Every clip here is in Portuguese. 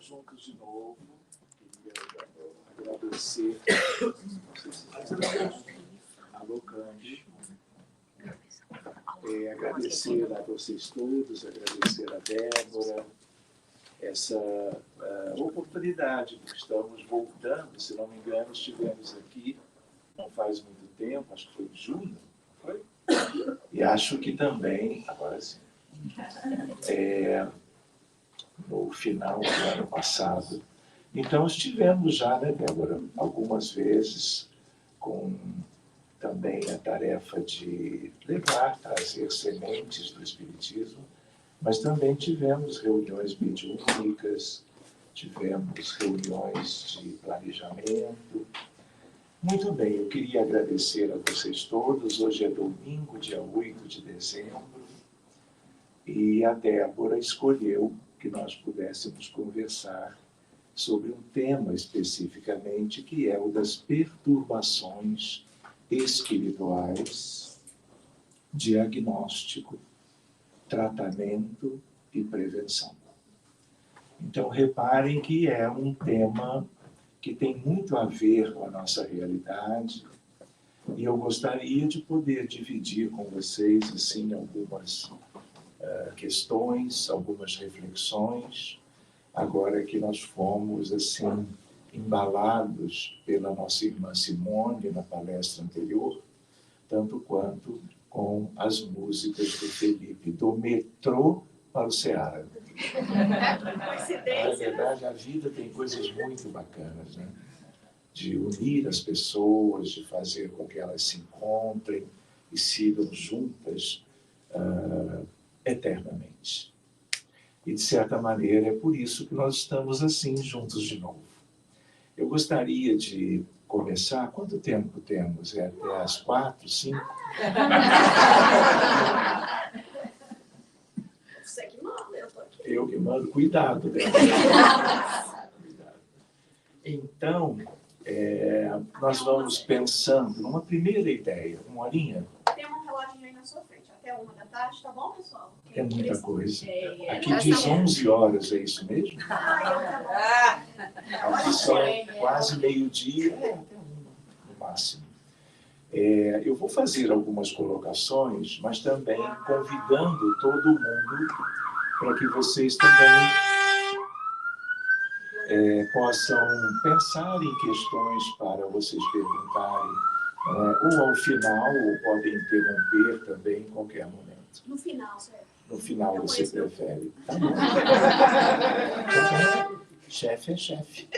juntos de novo. Queria agradecer. Alô, Cândido. Agradecer a vocês todos, agradecer a Débora, essa oportunidade, porque estamos voltando, se não me engano, estivemos aqui não faz muito tempo, acho que foi em junho, foi? E acho que também, agora sim, no final do ano passado. Então, estivemos já, né, Débora, algumas vezes com também a tarefa de levar, trazer sementes do Espiritismo, mas também tivemos reuniões mediúnicas, tivemos reuniões de planejamento. Muito bem, eu queria agradecer a vocês todos. Hoje é domingo, dia 8 de dezembro, e a Débora escolheu que nós pudéssemos conversar sobre um tema especificamente, que é o das perturbações espirituais, diagnóstico, tratamento e prevenção. Então, reparem que é um tema que tem muito a ver com a nossa realidade, e eu gostaria de poder dividir com vocês assim, algumas questões, algumas reflexões, agora que nós fomos assim, embalados pela nossa irmã Simone na palestra anterior, tanto quanto com as músicas do Felipe, do metrô para o Ceará. Na verdade, a vida tem coisas muito bacanas, né? De unir as pessoas, de fazer com que elas se encontrem e sigam juntas eternamente. E, de certa maneira, é por isso que nós estamos assim, juntos de novo. Eu gostaria de começar. Quanto tempo temos? É até às 4, 5? Você que manda, eu tô aqui. Eu que mando. Cuidado, né? Cuidado. Então, nós vamos pensando numa primeira ideia. Uma horinha? Tem um reloginho aí na sua frente. Até 1h, tá bom, pessoal? É muita coisa. Aqui diz 11 horas, é isso mesmo? Aqui só é quase meio-dia, até 1 no máximo. Eu vou fazer algumas colocações, mas também convidando todo mundo para que vocês também possam pensar em questões para vocês perguntarem, ou ao final, ou podem interromper também em qualquer momento. No final, certo? No final você prefere. Tá bom. Chefe é chefe.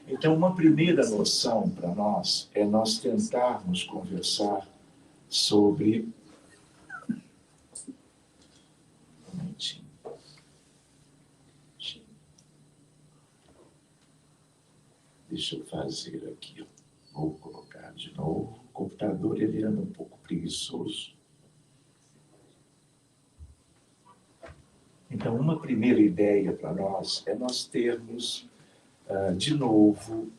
Então, uma primeira noção para nós é nós tentarmos conversar sobre... Um momentinho. Deixa eu fazer aqui. Vou colocar de novo. O computador, ele anda um pouco preguiçoso. Então, uma primeira ideia para nós é nós termos, de novo,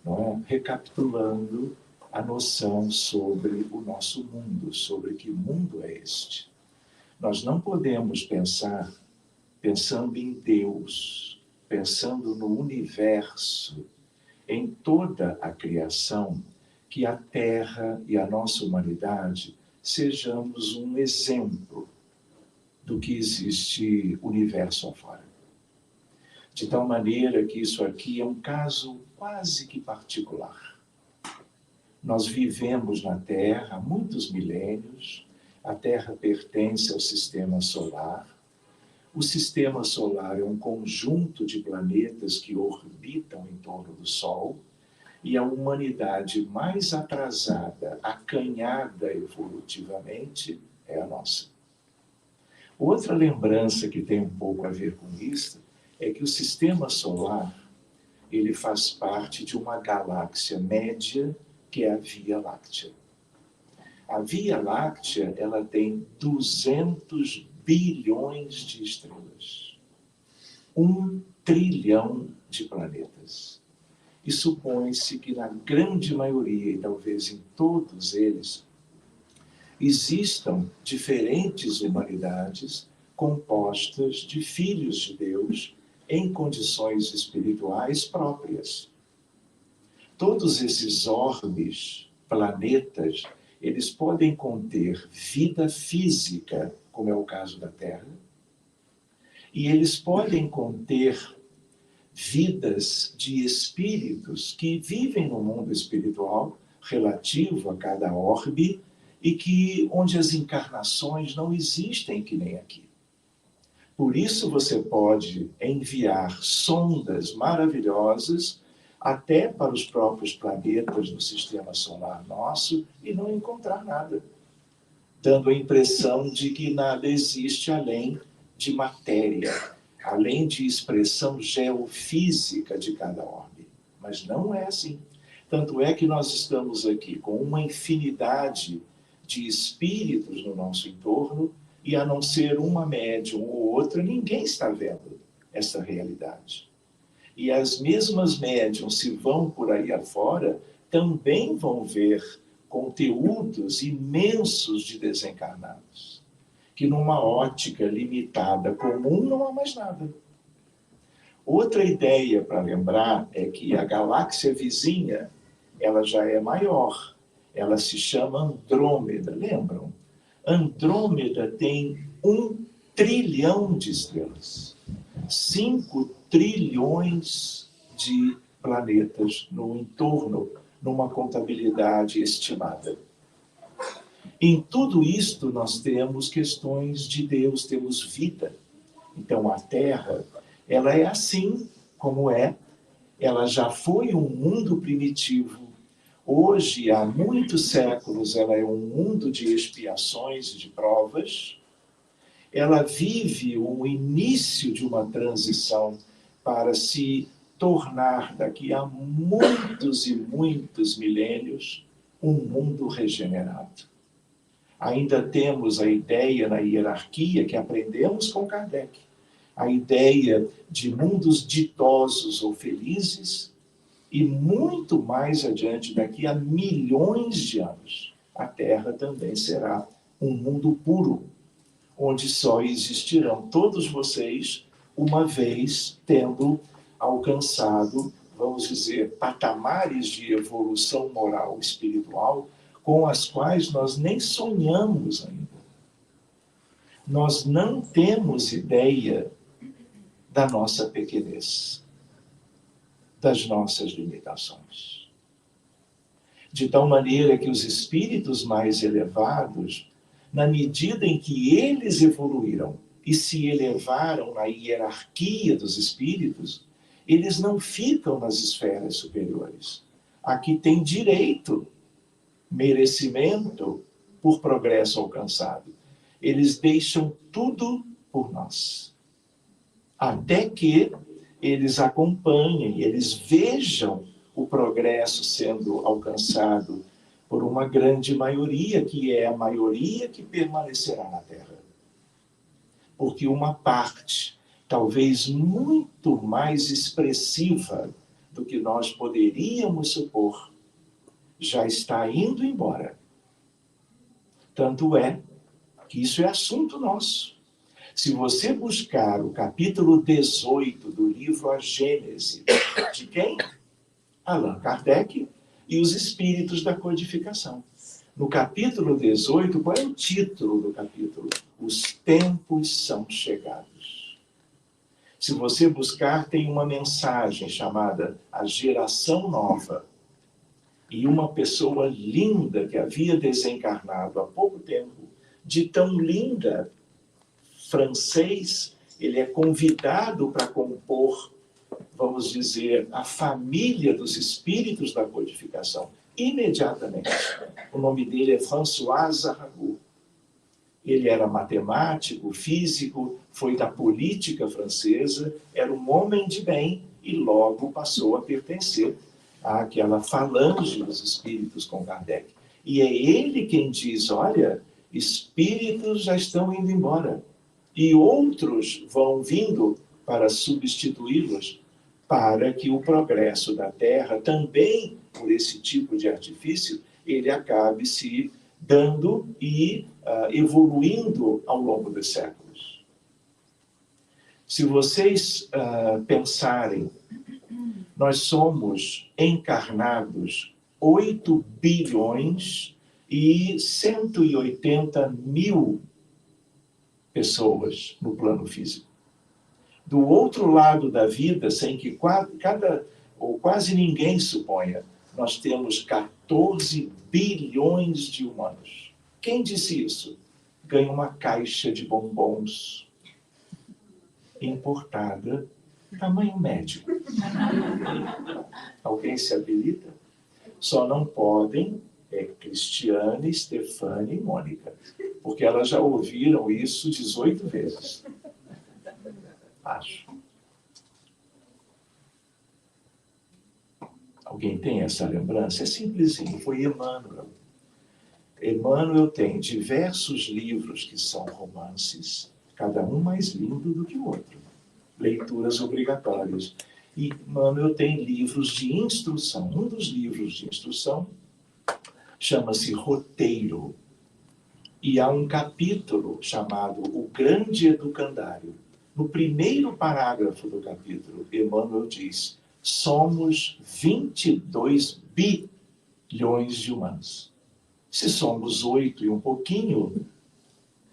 recapitulando a noção sobre o nosso mundo, sobre que mundo é este. Nós não podemos pensar pensando em Deus, pensando no universo, em toda a criação, que a Terra e a nossa humanidade sejamos um exemplo do que existe universo afora. De tal maneira que isso aqui é um caso quase que particular. Nós vivemos na Terra há muitos milênios, a Terra pertence ao Sistema Solar. O Sistema Solar é um conjunto de planetas que orbitam em torno do Sol, e a humanidade mais atrasada, acanhada evolutivamente, é a nossa. Outra lembrança que tem um pouco a ver com isso é que o Sistema Solar, ele faz parte de uma galáxia média, que é a Via Láctea. A Via Láctea, ela tem 200 bilhões de estrelas. 1 trilhão de planetas. E supõe-se que na grande maioria, e talvez em todos eles, existam diferentes humanidades compostas de filhos de Deus em condições espirituais próprias. Todos esses orbes, planetas, eles podem conter vida física, como é o caso da Terra, e eles podem conter vidas de espíritos que vivem no mundo espiritual relativo a cada orbe e que onde as encarnações não existem que nem aqui. Por isso você pode enviar sondas maravilhosas até para os próprios planetas do sistema solar nosso e não encontrar nada, dando a impressão de que nada existe além de matéria, além de expressão geofísica de cada orbe. Mas não é assim. Tanto é que nós estamos aqui com uma infinidade de espíritos no nosso entorno e, a não ser uma médium ou outra, ninguém está vendo essa realidade. E as mesmas médiums, se vão por aí afora, também vão ver conteúdos imensos de desencarnados, que numa ótica limitada comum não há mais nada. Outra ideia para lembrar é que a galáxia vizinha, ela já é maior. Ela se chama Andrômeda, lembram? Andrômeda tem 1 trilhão de estrelas. 5 trilhões de planetas no entorno, numa contabilidade estimada. Em tudo isto nós temos questões de Deus, temos vida. Então a Terra, ela é assim como é, ela já foi um mundo primitivo. Hoje, há muitos séculos, ela é um mundo de expiações e de provas. Ela vive o início de uma transição para se tornar, daqui a muitos e muitos milênios, um mundo regenerado. Ainda temos a ideia na hierarquia que aprendemos com Kardec, a ideia de mundos ditosos ou felizes, e muito mais adiante, daqui a milhões de anos, a Terra também será um mundo puro, onde só existirão todos vocês uma vez tendo alcançado, vamos dizer, patamares de evolução moral e espiritual com as quais nós nem sonhamos ainda. Nós não temos ideia da nossa pequenez, das nossas limitações. De tal maneira que os espíritos mais elevados, na medida em que eles evoluíram e se elevaram na hierarquia dos espíritos, eles não ficam nas esferas superiores. Aqui tem direito, merecimento por progresso alcançado. Eles deixam tudo por nós. Até que eles acompanhem, eles vejam o progresso sendo alcançado por uma grande maioria, que é a maioria que permanecerá na Terra. Porque uma parte, talvez muito mais expressiva do que nós poderíamos supor, já está indo embora. Tanto é que isso é assunto nosso. Se você buscar o capítulo 18 do livro A Gênese, de quem? Allan Kardec e os espíritos da codificação. No capítulo 18, qual é o título do capítulo? Os tempos são chegados. Se você buscar, tem uma mensagem chamada A Geração Nova. E uma pessoa linda que havia desencarnado há pouco tempo, de tão linda, francês, ele é convidado para compor, vamos dizer, a família dos espíritos da codificação. Imediatamente. O nome dele é François Arago. Ele era matemático, físico, foi da política francesa, era um homem de bem e logo passou a pertencer àquela falange dos espíritos com Kardec. E é ele quem diz, olha, espíritos já estão indo embora. E outros vão vindo para substituí-los, para que o progresso da Terra, também por esse tipo de artifício, ele acabe se dando e evoluindo ao longo dos séculos. Se vocês pensarem, nós somos encarnados 8 bilhões e 180 mil pessoas no plano físico. Do outro lado da vida, sem que ou quase ninguém suponha, nós temos 14 bilhões de humanos. Quem disse isso? Ganha uma caixa de bombons importada, tamanho médio. Alguém se habilita? Só não podem Cristiane, Stefane e Mônica, porque elas já ouviram isso 18 vezes. Acho. Alguém tem essa lembrança? É simplesinho, foi Emmanuel. Emmanuel tem diversos livros que são romances, cada um mais lindo do que o outro. Leituras obrigatórias. E Emmanuel tem livros de instrução. Um dos livros de instrução chama-se Roteiro. E há um capítulo chamado O Grande Educandário. No primeiro parágrafo do capítulo, Emmanuel diz: somos 22 bilhões de humanos. Se somos 8 e um pouquinho,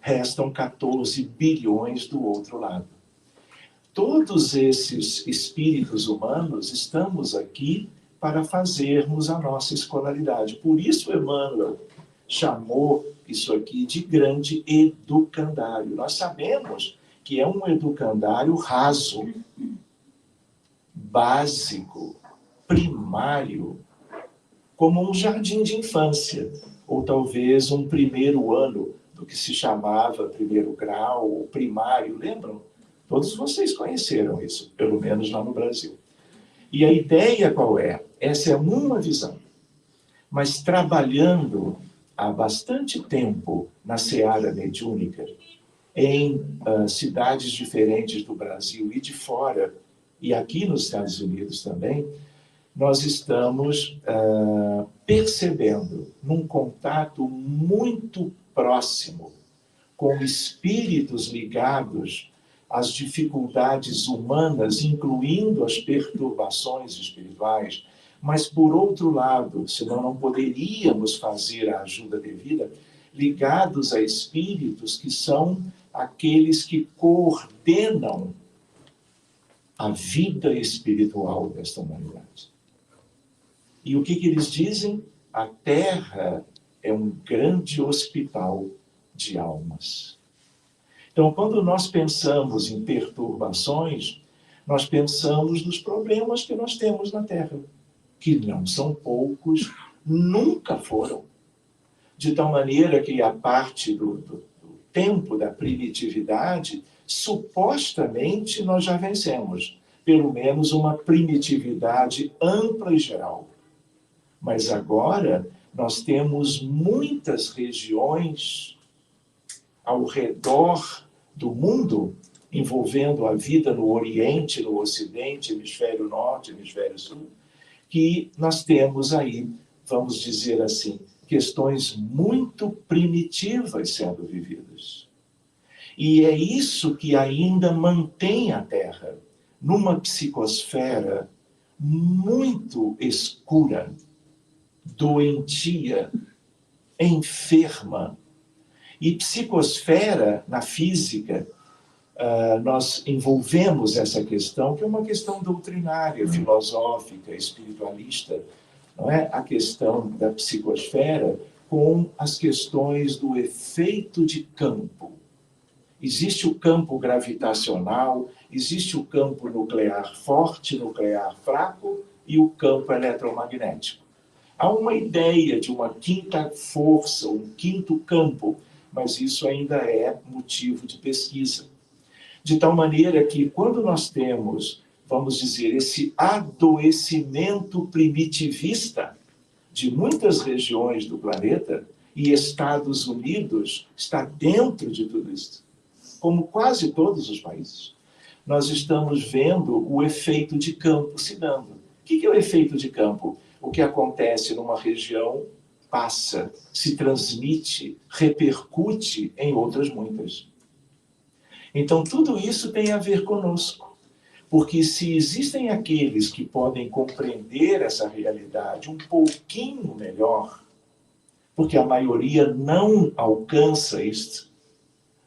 restam 14 bilhões do outro lado. Todos esses espíritos humanos estamos aqui para fazermos a nossa escolaridade. Por isso Emmanuel chamou isso aqui de grande educandário. Nós sabemos que é um educandário raso, básico, primário, como um jardim de infância, ou talvez um primeiro ano do que se chamava primeiro grau ou primário, lembram? Todos vocês conheceram isso, pelo menos lá no Brasil. E a ideia qual é? Essa é uma visão. Mas trabalhando há bastante tempo na seara mediúnica, em cidades diferentes do Brasil e de fora, e aqui nos Estados Unidos também, nós estamos percebendo, num contato muito próximo com espíritos ligados às dificuldades humanas, incluindo as perturbações espirituais, mas, por outro lado, senão não poderíamos fazer a ajuda devida, ligados a espíritos que são aqueles que coordenam a vida espiritual desta humanidade. E o que eles dizem? A Terra é um grande hospital de almas. Então, quando nós pensamos em perturbações, nós pensamos nos problemas que nós temos na Terra, que não são poucos, nunca foram. De tal maneira que a parte do tempo da primitividade, supostamente nós já vencemos, pelo menos uma primitividade ampla e geral. Mas agora nós temos muitas regiões ao redor do mundo, envolvendo a vida no Oriente, no Ocidente, hemisfério Norte, hemisfério Sul, que nós temos aí, vamos dizer assim, questões muito primitivas sendo vividas. E é isso que ainda mantém a Terra numa psicosfera muito escura, doentia, enferma. E psicosfera, na física, nós envolvemos essa questão, que é uma questão doutrinária, filosófica, espiritualista, não é? A questão da psicosfera com as questões do efeito de campo. Existe o campo gravitacional, existe o campo nuclear forte, nuclear fraco e o campo eletromagnético. Há uma ideia de uma quinta força, um quinto campo, mas isso ainda é motivo de pesquisa. De tal maneira que quando nós temos, vamos dizer, esse adoecimento primitivista de muitas regiões do planeta, e Estados Unidos está dentro de tudo isso, como quase todos os países, nós estamos vendo o efeito de campo se dando. O que é o efeito de campo? O que acontece numa região passa, se transmite, repercute em outras muitas. Então, tudo isso tem a ver conosco. Porque se existem aqueles que podem compreender essa realidade um pouquinho melhor, porque a maioria não alcança isto,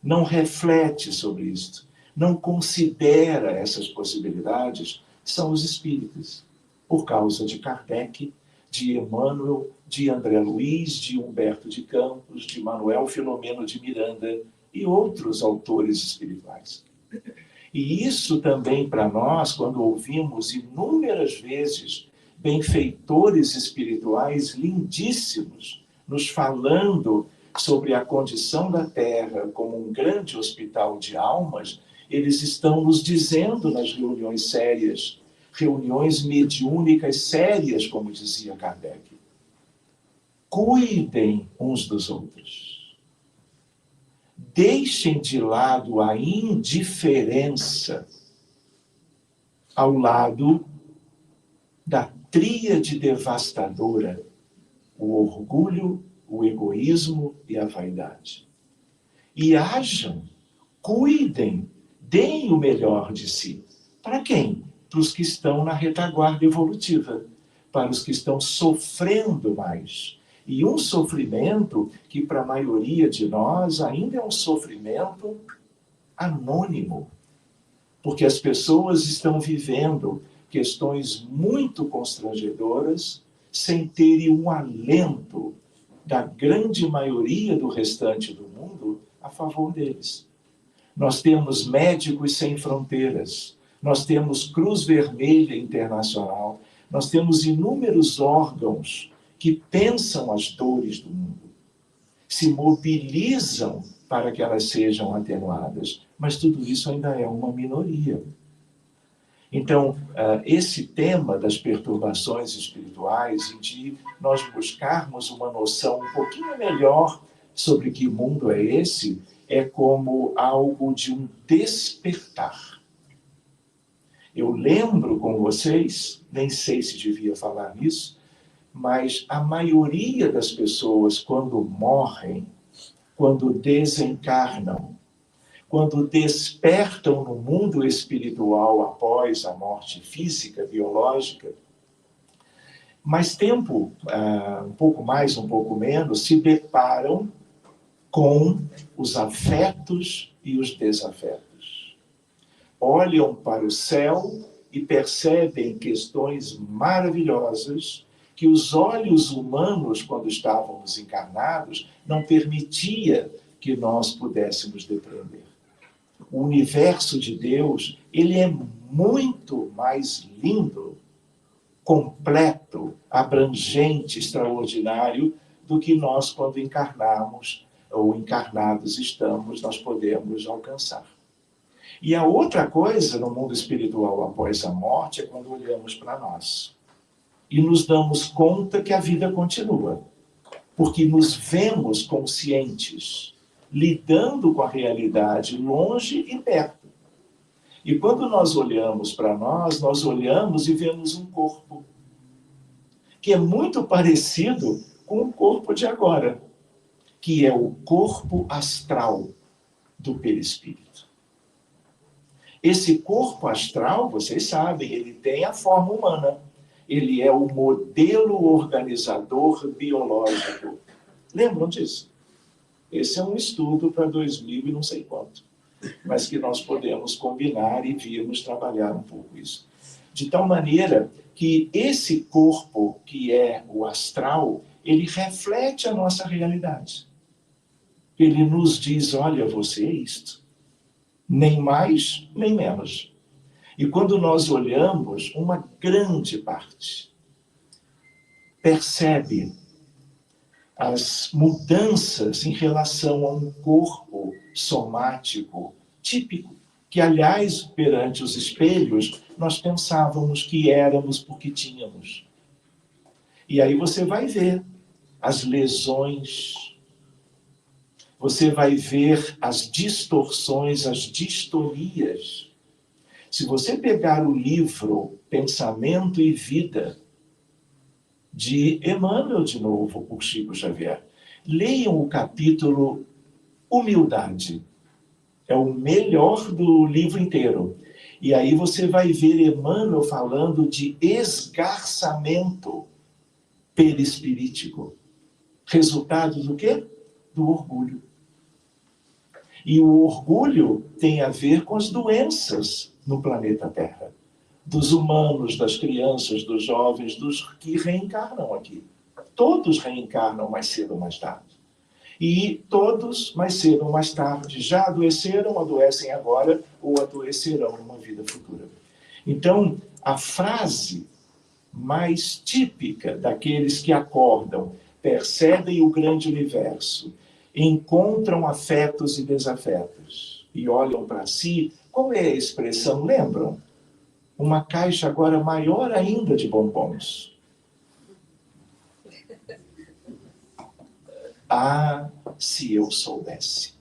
não reflete sobre isto, não considera essas possibilidades, são os espíritas. Por causa de Kardec, de Emmanuel, de André Luiz, de Humberto de Campos, de Manuel Filomeno de Miranda e outros autores espirituais. E isso também para nós, quando ouvimos inúmeras vezes benfeitores espirituais lindíssimos nos falando sobre a condição da Terra como um grande hospital de almas, eles estão nos dizendo nas reuniões sérias, reuniões mediúnicas sérias, como dizia Kardec, cuidem uns dos outros. Deixem de lado a indiferença ao lado da tríade devastadora, o orgulho, o egoísmo e a vaidade. E hajam, cuidem, deem o melhor de si. Para quem? Para os que estão na retaguarda evolutiva, para os que estão sofrendo mais. E um sofrimento que para a maioria de nós ainda é um sofrimento anônimo, porque as pessoas estão vivendo questões muito constrangedoras sem terem um alento da grande maioria do restante do mundo a favor deles. Nós temos Médicos Sem Fronteiras, nós temos Cruz Vermelha Internacional, nós temos inúmeros órgãos que pensam as dores do mundo, se mobilizam para que elas sejam atenuadas, mas tudo isso ainda é uma minoria. Então, esse tema das perturbações espirituais e de nós buscarmos uma noção um pouquinho melhor sobre que mundo é esse, é como algo de um despertar. Eu lembro com vocês, nem sei se devia falar nisso, mas a maioria das pessoas, quando morrem, quando desencarnam, quando despertam no mundo espiritual após a morte física, biológica, mais tempo, um pouco mais, um pouco menos, se deparam com os afetos e os desafetos. Olham para o céu e percebem questões maravilhosas que os olhos humanos, quando estávamos encarnados, não permitia que nós pudéssemos depreender. O universo de Deus, ele é muito mais lindo, completo, abrangente, extraordinário, do que nós, quando encarnamos ou encarnados estamos, nós podemos alcançar. E a outra coisa no mundo espiritual após a morte é quando olhamos para nós e nos damos conta que a vida continua, porque nos vemos conscientes, lidando com a realidade longe e perto. E quando nós olhamos para nós olhamos e vemos um corpo que é muito parecido com o corpo de agora, que é o corpo astral do perispírito. Esse corpo astral, vocês sabem, ele tem a forma humana. Ele é o modelo organizador biológico. Lembram disso? Esse é um estudo para 2000 e não sei quanto, mas que nós podemos combinar e virmos trabalhar um pouco isso. De tal maneira que esse corpo, que é o astral, ele reflete a nossa realidade. Ele nos diz, olha, você é isto. Nem mais, nem menos. E quando nós olhamos, uma grande parte percebe as mudanças em relação a um corpo somático típico, que, aliás, perante os espelhos, nós pensávamos que éramos porque tínhamos. E aí você vai ver as lesões, você vai ver as distorções, as distonias. Se você pegar o livro Pensamento e Vida, de Emmanuel, de novo, por Chico Xavier, leiam o capítulo Humildade. É o melhor do livro inteiro. E aí você vai ver Emmanuel falando de esgarçamento perispirítico. Resultado do quê? Do orgulho. E o orgulho tem a ver com as doenças no planeta Terra. Dos humanos, das crianças, dos jovens, dos que reencarnam aqui. Todos reencarnam mais cedo ou mais tarde. E todos, mais cedo ou mais tarde, já adoeceram, adoecem agora ou adoecerão numa vida futura. Então, a frase mais típica daqueles que acordam, percebem o grande universo, encontram afetos e desafetos e olham para si, qual é a expressão? Lembram? Uma caixa agora maior ainda de bombons. Ah, se eu soubesse.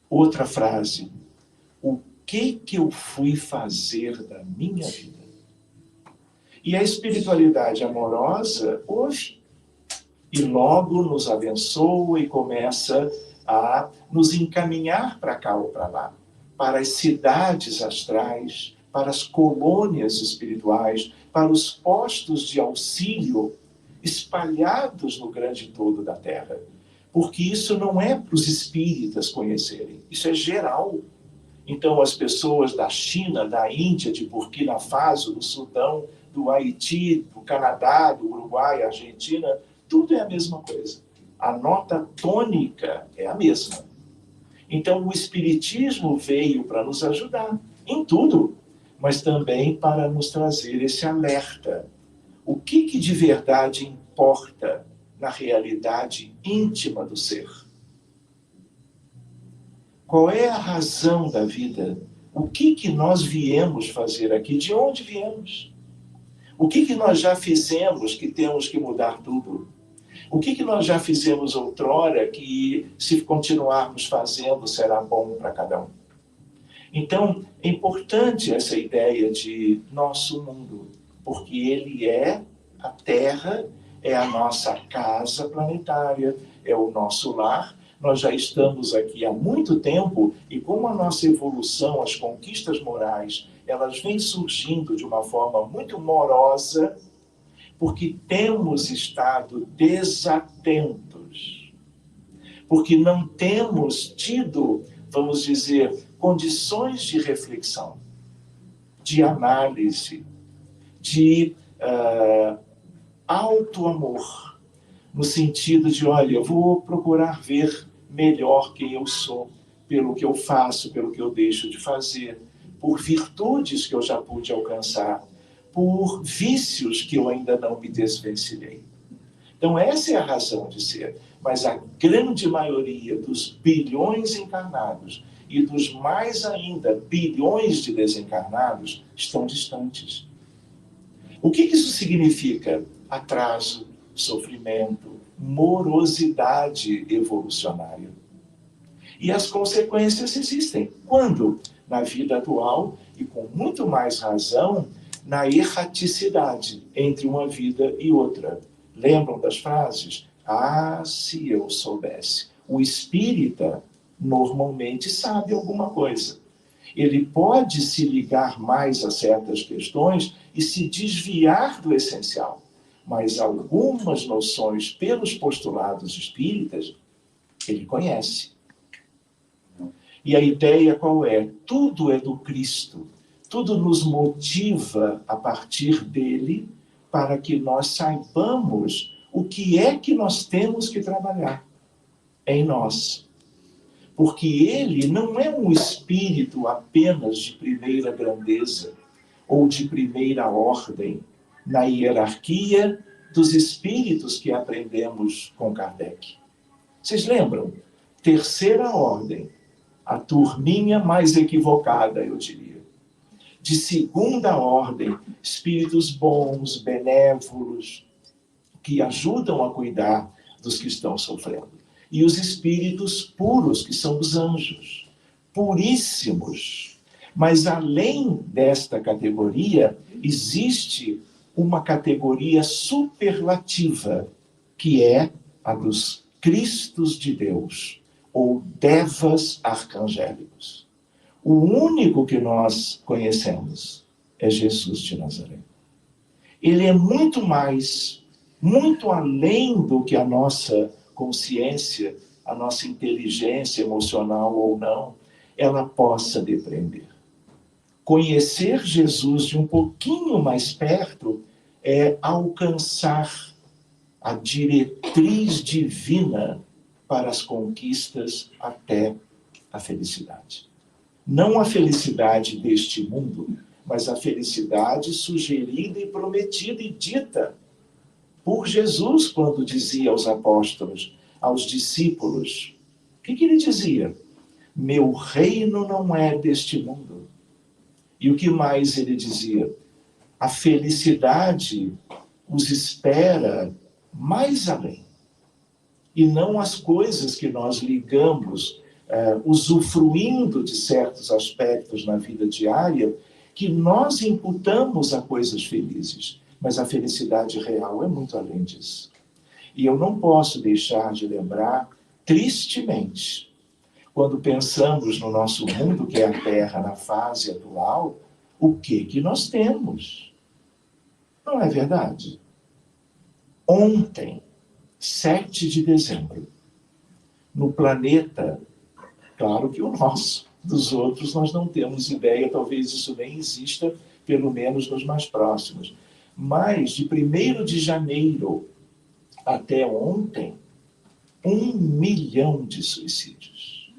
Outra frase. O que eu fui fazer da minha vida? E a espiritualidade amorosa ouve. E logo nos abençoa e começa a nos encaminhar para cá ou para lá. Para as cidades astrais, para as colônias espirituais, para os postos de auxílio espalhados no grande todo da Terra. Porque isso não é para os espíritas conhecerem, isso é geral. Então, as pessoas da China, da Índia, de Burkina Faso, do Sudão, do Haiti, do Canadá, do Uruguai, Argentina, tudo é a mesma coisa. A nota tônica é a mesma. Então, o Espiritismo veio para nos ajudar em tudo, mas também para nos trazer esse alerta. O que de verdade importa na realidade íntima do ser? Qual é a razão da vida? O que nós viemos fazer aqui? De onde viemos? O que nós já fizemos que temos que mudar tudo? O que nós já fizemos outrora que, se continuarmos fazendo, será bom para cada um? Então, é importante essa ideia de nosso mundo, porque ele é a Terra, é a nossa casa planetária, é o nosso lar. Nós já estamos aqui há muito tempo e como a nossa evolução, as conquistas morais, elas vêm surgindo de uma forma muito morosa, porque temos estado desatentos, porque não temos tido, vamos dizer, condições de reflexão, de análise, de autoamor, no sentido de, olha, eu vou procurar ver melhor quem eu sou, pelo que eu faço, pelo que eu deixo de fazer, por virtudes que eu já pude alcançar, por vícios que eu ainda não me desvencilhei. Então, essa é a razão de ser. Mas a grande maioria dos bilhões encarnados e dos mais ainda bilhões de desencarnados estão distantes. O que isso significa? Atraso, sofrimento, morosidade evolucionária. E as consequências existem. Quando? Na vida atual, e com muito mais razão, na erraticidade entre uma vida e outra. Lembram das frases? Ah, se eu soubesse. O espírita normalmente sabe alguma coisa. Ele pode se ligar mais a certas questões e se desviar do essencial. Mas algumas noções, pelos postulados espíritas, ele conhece. E a ideia qual é? Tudo é do Cristo. Tudo nos motiva a partir dele para que nós saibamos o que é que nós temos que trabalhar em nós. Porque ele não é um espírito apenas de primeira grandeza ou de primeira ordem na hierarquia dos espíritos que aprendemos com Kardec. Vocês lembram? Terceira ordem, a turminha mais equivocada, eu diria. De segunda ordem, espíritos bons, benévolos, que ajudam a cuidar dos que estão sofrendo. E os espíritos puros, que são os anjos, puríssimos. Mas além desta categoria, existe uma categoria superlativa, que é a dos Cristos de Deus, ou devas arcangélicos. O único que nós conhecemos é Jesus de Nazaré. Ele é muito mais, muito além do que a nossa consciência, a nossa inteligência emocional ou não, ela possa depreender. Conhecer Jesus de um pouquinho mais perto é alcançar a diretriz divina para as conquistas até a felicidade. Não a felicidade deste mundo, mas a felicidade sugerida e prometida e dita por Jesus quando dizia aos apóstolos, aos discípulos. O que ele dizia? Meu reino não é deste mundo. E o que mais ele dizia? A felicidade os espera mais além. E não as coisas que nós ligamos, usufruindo de certos aspectos na vida diária, que nós imputamos a coisas felizes. Mas a felicidade real é muito além disso. E eu não posso deixar de lembrar, tristemente, quando pensamos no nosso mundo, que é a Terra, na fase atual, o que nós temos? Não é verdade? Ontem, 7 de dezembro, no planeta, claro que o nosso, dos outros nós não temos ideia, talvez isso nem exista, pelo menos nos mais próximos. Mas, de 1º de janeiro até ontem, 1 milhão de suicídios.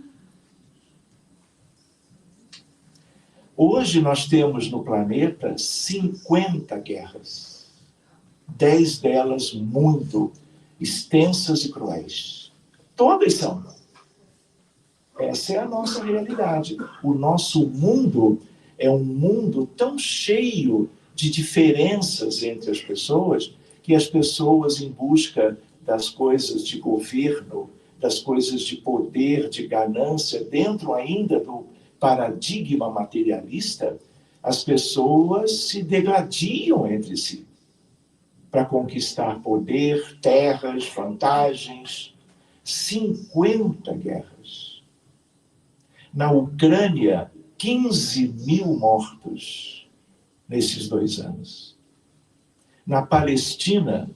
Hoje nós temos no planeta 50 guerras. 10 delas muito extensas e cruéis. Todas são. Essa é a nossa realidade. O nosso mundo é um mundo tão cheio de diferenças entre as pessoas, que as pessoas, em busca das coisas de governo, das coisas de poder, de ganância, dentro ainda do paradigma materialista, as pessoas se degladiam entre si para conquistar poder, terras, vantagens. 50 guerras. Na Ucrânia, 15 mil mortos nesses 2 anos. Na Palestina,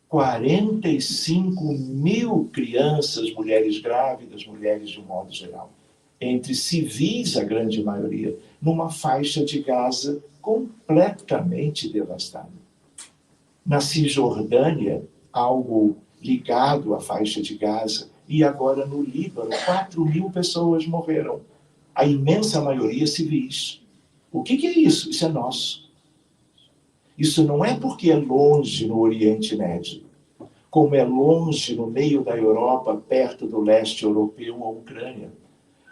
45 mil crianças, mulheres grávidas, mulheres de um modo geral. Entre civis, a grande maioria, numa faixa de Gaza completamente devastada. Na Cisjordânia, algo ligado à faixa de Gaza, e agora no Líbano, 4 mil pessoas morreram. A imensa maioria civis. O que é isso? Isso é nosso. Isso não é porque é longe no Oriente Médio, como é longe no meio da Europa, perto do leste europeu, a Ucrânia.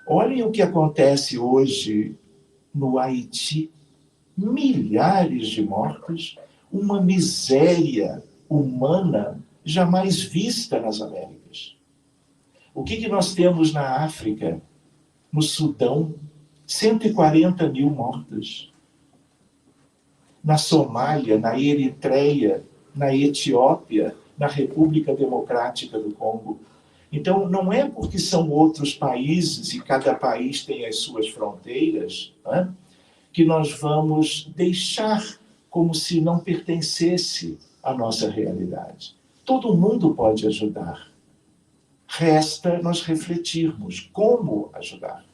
Olhem o que acontece hoje no Haiti. Milhares de mortos, uma miséria humana jamais vista nas Américas. O que nós temos na África? No Sudão, 140 mil mortos. Na Somália, na Eritreia, na Etiópia, na República Democrática do Congo. Então, não é porque são outros países e cada país tem as suas fronteiras, né, que nós vamos deixar como se não pertencesse à nossa realidade. Todo mundo pode ajudar. Resta nós refletirmos como ajudar.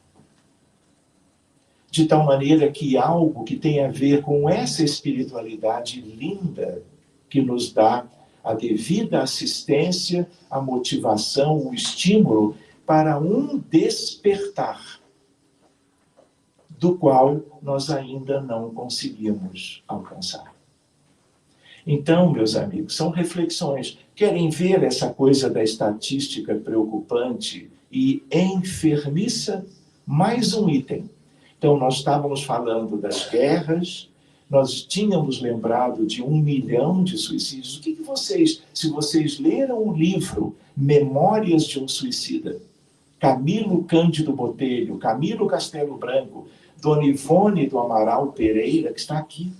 De tal maneira que algo que tem a ver com essa espiritualidade linda que nos dá a devida assistência, a motivação, o estímulo para um despertar, do qual nós ainda não conseguimos alcançar. Então, meus amigos, são reflexões. Querem ver essa coisa da estatística preocupante e enfermiça? Mais um item. Então, nós estávamos falando das guerras, nós tínhamos lembrado de 1 milhão de suicídios. O que vocês, se vocês leram o livro Memórias de um Suicida, Camilo Cândido Botelho, Camilo Castelo Branco, Dona Ivone do Amaral Pereira, que está aqui.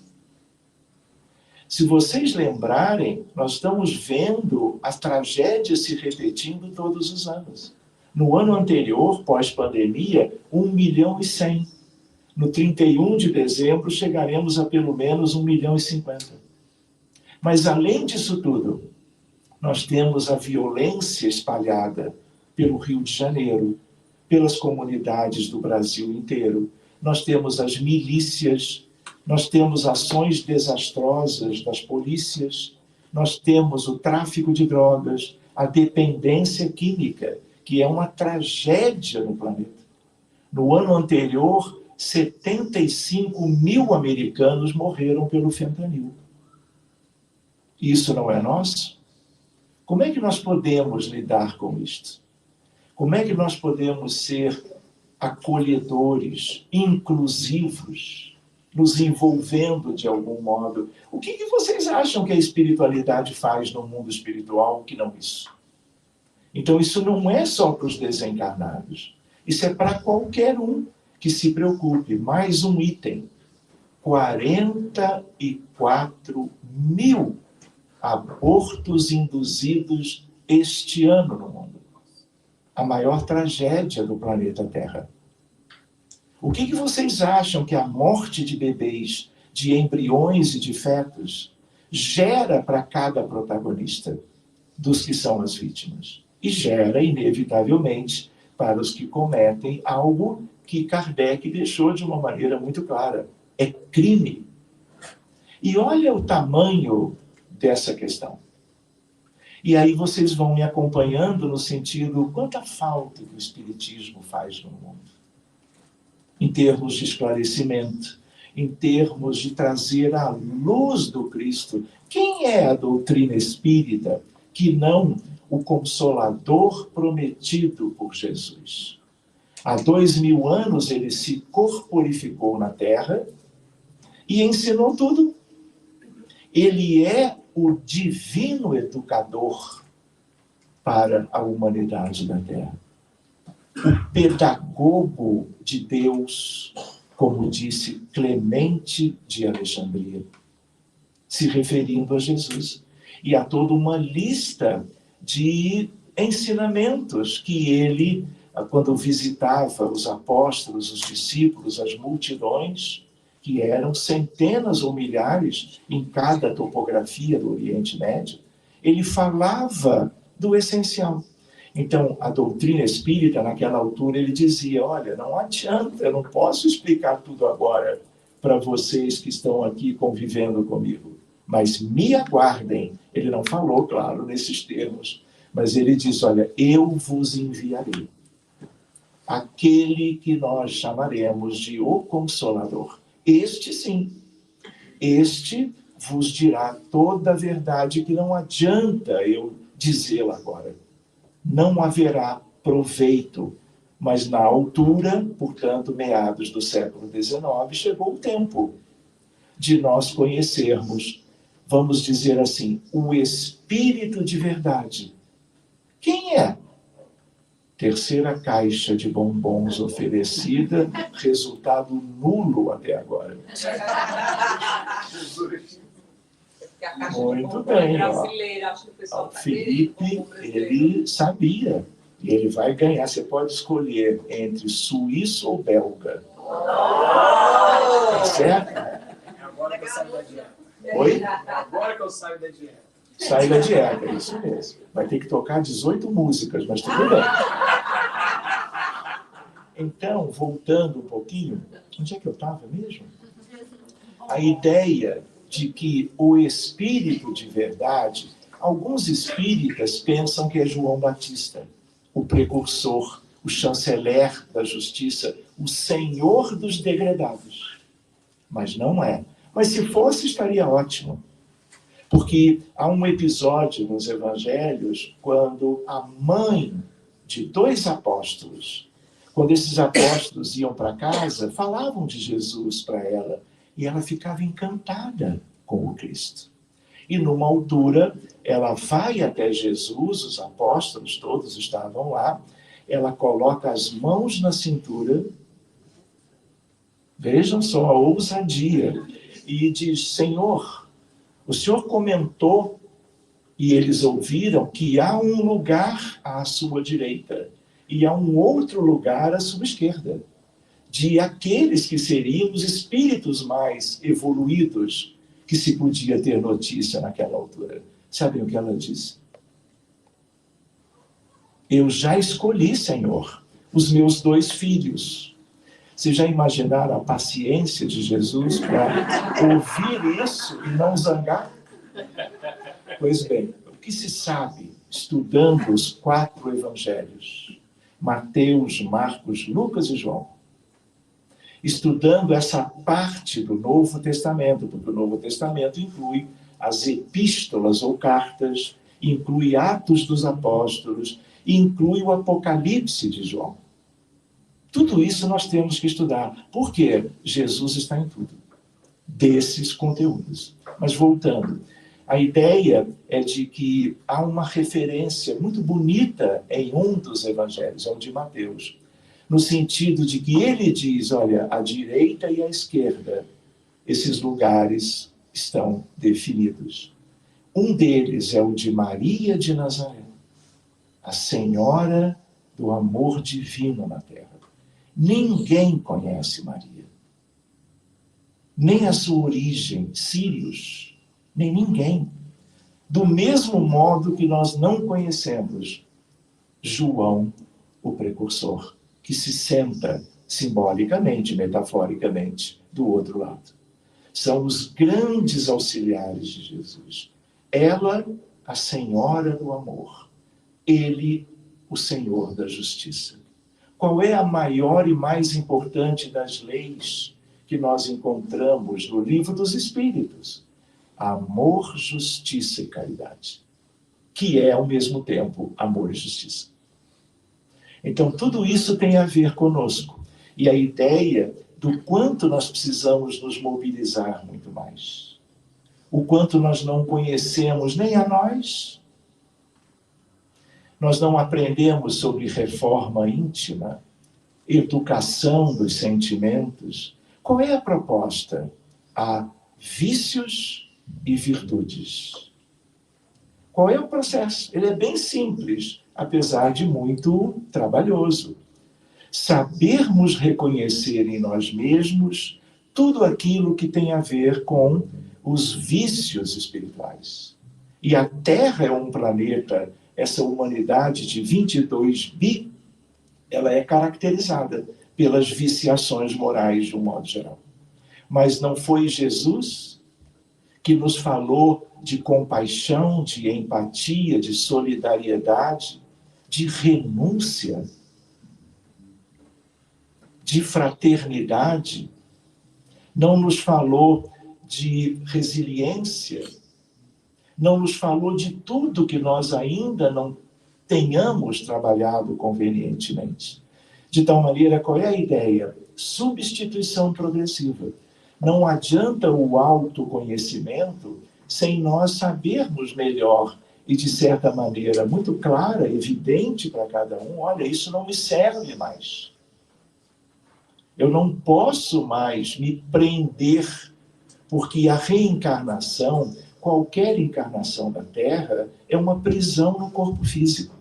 Se vocês lembrarem, nós estamos vendo a tragédia se repetindo todos os anos. No ano anterior, pós-pandemia, 1.100.000. No 31 de dezembro, chegaremos a pelo menos 1.050.000. Mas, além disso tudo, nós temos a violência espalhada pelo Rio de Janeiro, pelas comunidades do Brasil inteiro. Nós temos as milícias, nós temos ações desastrosas das polícias, nós temos o tráfico de drogas, a dependência química, que é uma tragédia no planeta. No ano anterior, 75.000 americanos morreram pelo fentanil. Isso não é nosso? Como é que nós podemos lidar com isto? Como é que nós podemos ser acolhedores, inclusivos, nos envolvendo de algum modo? O que vocês acham que a espiritualidade faz no mundo espiritual que não isso? Então, isso não é só para os desencarnados. Isso é para qualquer um que se preocupe. Mais um item. 44.000 abortos induzidos este ano no mundo. A maior tragédia do planeta Terra. O que vocês acham que a morte de bebês, de embriões e de fetos gera para cada protagonista dos que são as vítimas? E gera, inevitavelmente, para os que cometem algo que Kardec deixou de uma maneira muito clara. É crime. E olha o tamanho dessa questão. E aí vocês vão me acompanhando no sentido, quanta falta que o Espiritismo faz no mundo. Em termos de esclarecimento, em termos de trazer a luz do Cristo. Quem é a doutrina espírita que não o Consolador prometido por Jesus? Há 2.000 anos ele se corporificou na Terra e ensinou tudo. Ele é o divino educador para a humanidade da Terra. O pedagogo de Deus, como disse Clemente de Alexandria, se referindo a Jesus. E há toda uma lista de ensinamentos que ele, quando visitava os apóstolos, os discípulos, as multidões, que eram centenas ou milhares em cada topografia do Oriente Médio, ele falava do essencial. Então, a doutrina espírita, naquela altura, ele dizia, olha, não adianta, eu não posso explicar tudo agora para vocês que estão aqui convivendo comigo, mas me aguardem. Ele não falou, claro, nesses termos, mas ele diz, olha, eu vos enviarei aquele que nós chamaremos de o Consolador. Este sim, este vos dirá toda a verdade que não adianta eu dizê-la agora. Não haverá proveito, mas na altura, portanto, meados do século XIX, chegou o tempo de nós conhecermos, vamos dizer assim, o Espírito de verdade. Quem é? Terceira caixa de bombons oferecida, resultado nulo até agora. Muito bem. Ó. O Felipe, ele sabia. E ele vai ganhar. Você pode escolher entre suíço ou belga. Tá certo? Agora que eu saio da dieta. Oi? Agora que eu saio da dieta. Sai da dieta, é isso mesmo. Vai ter que tocar 18 músicas, mas tudo bem. Então, voltando um pouquinho, onde é que eu estava mesmo? A ideia de que o Espírito de verdade, alguns espíritas pensam que é João Batista, o precursor, o chanceler da justiça, o senhor dos degredados. Mas não é. Mas se fosse, estaria ótimo. Porque há um episódio nos evangelhos quando a mãe de 2 apóstolos, quando esses apóstolos iam para casa, falavam de Jesus para ela e ela ficava encantada com o Cristo. E numa altura, ela vai até Jesus, os apóstolos todos estavam lá, ela coloca as mãos na cintura, vejam só a ousadia, e diz, Senhor, o Senhor comentou, e eles ouviram, que há um lugar à sua direita. e há um outro lugar à sua esquerda, de aqueles que seriam os espíritos mais evoluídos que se podia ter notícia naquela altura. Sabem o que ela disse? Eu já escolhi, Senhor, os meus 2 filhos. Vocês já imaginaram a paciência de Jesus para ouvir isso e não zangar? Pois bem, o que se sabe, estudando os 4 evangelhos, Mateus, Marcos, Lucas e João, estudando essa parte do Novo Testamento, porque o Novo Testamento inclui as epístolas ou cartas, inclui Atos dos Apóstolos, inclui o Apocalipse de João. Tudo isso nós temos que estudar, porque Jesus está em tudo, desses conteúdos. Mas voltando, a ideia é de que há uma referência muito bonita em um dos evangelhos, é o de Mateus, no sentido de que ele diz, olha, à direita e à esquerda, esses lugares estão definidos. Um deles é o de Maria de Nazaré, a Senhora do amor divino na terra. Ninguém conhece Maria, nem a sua origem, Sírios, nem ninguém. Do mesmo modo que nós não conhecemos João, o precursor, que se senta simbolicamente, metaforicamente, do outro lado. São os grandes auxiliares de Jesus. Ela, a Senhora do amor. Ele, o Senhor da justiça. Qual é a maior e mais importante das leis que nós encontramos no Livro dos Espíritos? Amor, justiça e caridade. Que é, ao mesmo tempo, amor e justiça. Então, tudo isso tem a ver conosco. E a ideia do quanto nós precisamos nos mobilizar muito mais. O quanto nós não conhecemos nem a nós. Nós não aprendemos sobre reforma íntima, educação dos sentimentos. Qual é a proposta? Há vícios e virtudes. Qual é o processo? Ele é bem simples, apesar de muito trabalhoso. Sabermos reconhecer em nós mesmos tudo aquilo que tem a ver com os vícios espirituais. E a Terra é um planeta, essa humanidade de 22 bi, ela é caracterizada pelas viciações morais de um modo geral. Mas não foi Jesus que nos falou de compaixão, de empatia, de solidariedade, de renúncia, de fraternidade? Não nos falou de resiliência? Não nos falou de tudo que nós ainda não tenhamos trabalhado convenientemente? De tal maneira, qual é a ideia? Substituição progressiva. Não adianta o autoconhecimento sem nós sabermos melhor e, de certa maneira, muito clara, evidente para cada um, olha, isso não me serve mais. Eu não posso mais me prender, porque a reencarnação, qualquer encarnação da Terra, é uma prisão no corpo físico.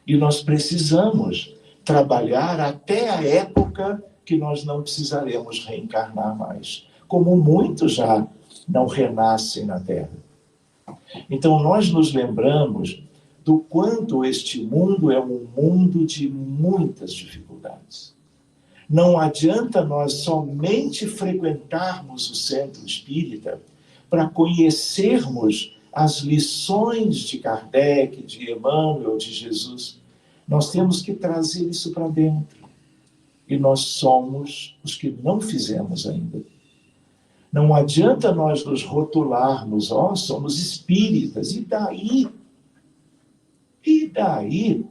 E nós precisamos trabalhar até a época que nós não precisaremos reencarnar mais, como muitos já não renascem na Terra. Então, nós nos lembramos do quanto este mundo é um mundo de muitas dificuldades. Não adianta nós somente frequentarmos o centro espírita para conhecermos as lições de Kardec, de Emmanuel, de Jesus. Nós temos que trazer isso para dentro. E nós somos os que não fizemos ainda. Não adianta nós nos rotularmos, somos espíritas, e daí? E daí?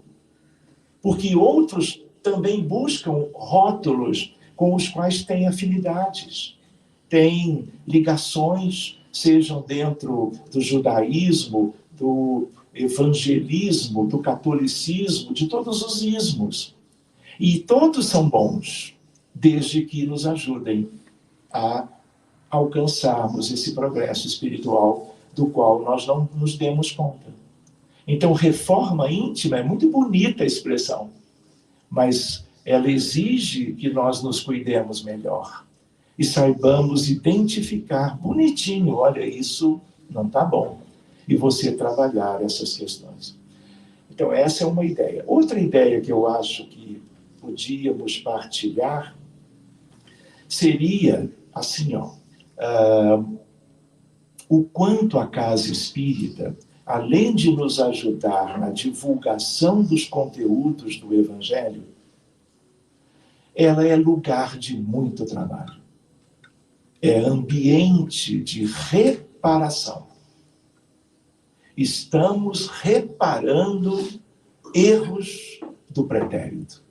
Porque outros também buscam rótulos com os quais têm afinidades, têm ligações, sejam dentro do judaísmo, do evangelismo, do catolicismo, de todos os ismos. E todos são bons, desde que nos ajudem a alcançarmos esse progresso espiritual do qual nós não nos demos conta. Então, reforma íntima é muito bonita a expressão, mas ela exige que nós nos cuidemos melhor e saibamos identificar bonitinho, olha, isso não está bom, e você trabalhar essas questões. Então, essa é uma ideia. Outra ideia que eu acho que podíamos partilhar seria assim, o quanto a casa espírita, além de nos ajudar na divulgação dos conteúdos do Evangelho, ela é lugar de muito trabalho. É ambiente de reparação. Estamos reparando erros do pretérito.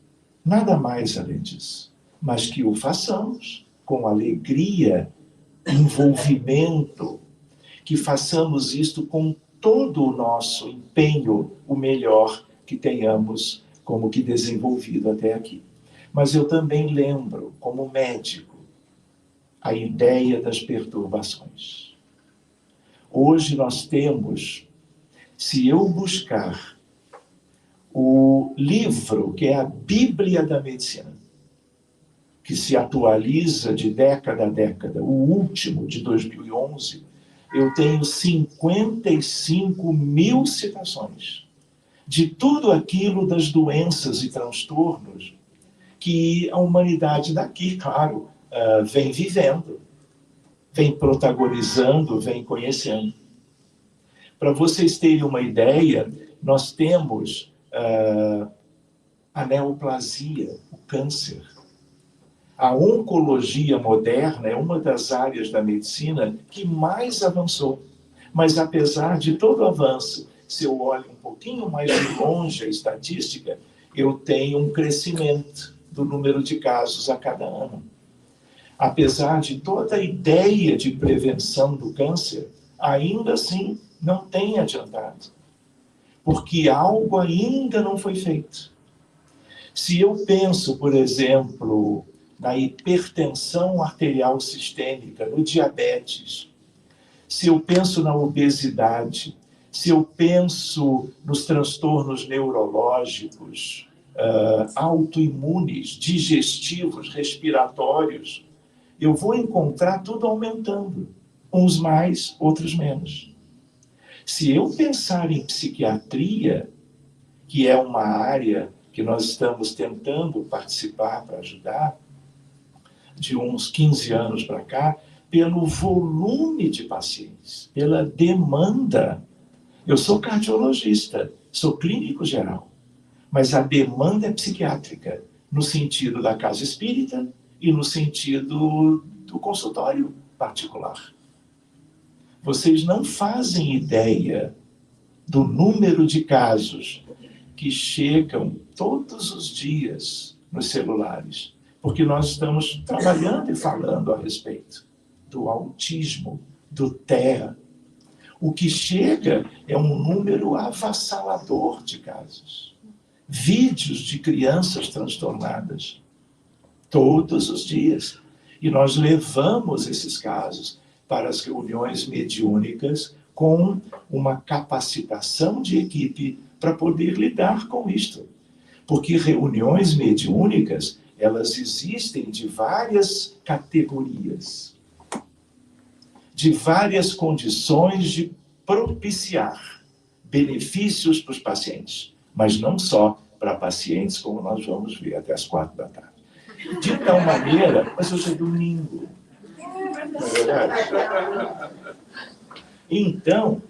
Nada mais além disso. Mas que o façamos com alegria, envolvimento, que façamos isto com todo o nosso empenho, o melhor que tenhamos como que desenvolvido até aqui. Mas eu também lembro, como médico, a ideia das perturbações. Hoje nós temos, se eu buscar o livro que é a Bíblia da Medicina, que se atualiza de década a década, o último, de 2011, eu tenho 55 mil citações de tudo aquilo das doenças e transtornos que a humanidade daqui, claro, vem vivendo, vem protagonizando, vem conhecendo. Para vocês terem uma ideia, nós temos a neoplasia, o câncer. A oncologia moderna é uma das áreas da medicina que mais avançou. Mas apesar de todo o avanço, se eu olho um pouquinho mais de longe a estatística, eu tenho um crescimento do número de casos a cada ano. Apesar de toda a ideia de prevenção do câncer, ainda assim não tem adiantado. Porque algo ainda não foi feito. Se eu penso, por exemplo, na hipertensão arterial sistêmica, no diabetes, se eu penso na obesidade, se eu penso nos transtornos neurológicos, autoimunes, digestivos, respiratórios, eu vou encontrar tudo aumentando, uns mais, outros menos. Se eu pensar em psiquiatria, que é uma área que nós estamos tentando participar para ajudar, de uns 15 anos para cá, pelo volume de pacientes, pela demanda. Eu sou cardiologista, sou clínico geral, mas a demanda é psiquiátrica, no sentido da casa espírita e no sentido do consultório particular. Vocês não fazem ideia do número de casos que chegam todos os dias nos celulares, porque nós estamos trabalhando e falando a respeito do autismo, do TEA. O que chega é um número avassalador de casos. Vídeos de crianças transtornadas, todos os dias. E nós levamos esses casos para as reuniões mediúnicas com uma capacitação de equipe para poder lidar com isto. Porque reuniões mediúnicas, elas existem de várias categorias, de várias condições de propiciar benefícios para os pacientes, mas não só para pacientes, como nós vamos ver até as 4 da tarde. De tal maneira, mas hoje é domingo, não é verdade? Então,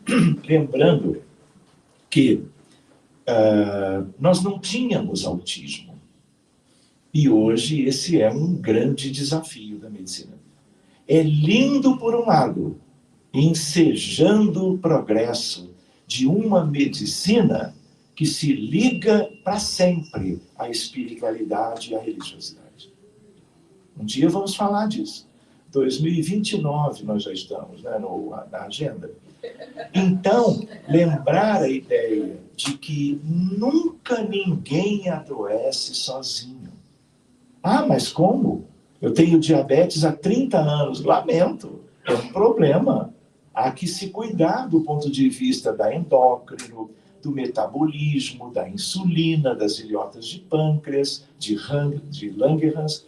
lembrando que nós não tínhamos autismo, e hoje esse é um grande desafio da medicina. É lindo por um lado, ensejando o progresso de uma medicina que se liga para sempre à espiritualidade e à religiosidade. Um dia vamos falar disso. 2029 nós já estamos, né, na agenda. Então, lembrar a ideia de que nunca ninguém adoece sozinho. Ah, mas como? Eu tenho diabetes há 30 anos. Lamento, é um problema. Há que se cuidar do ponto de vista da endócrino, do metabolismo, da insulina, das ilhotas de pâncreas, de Langerhans,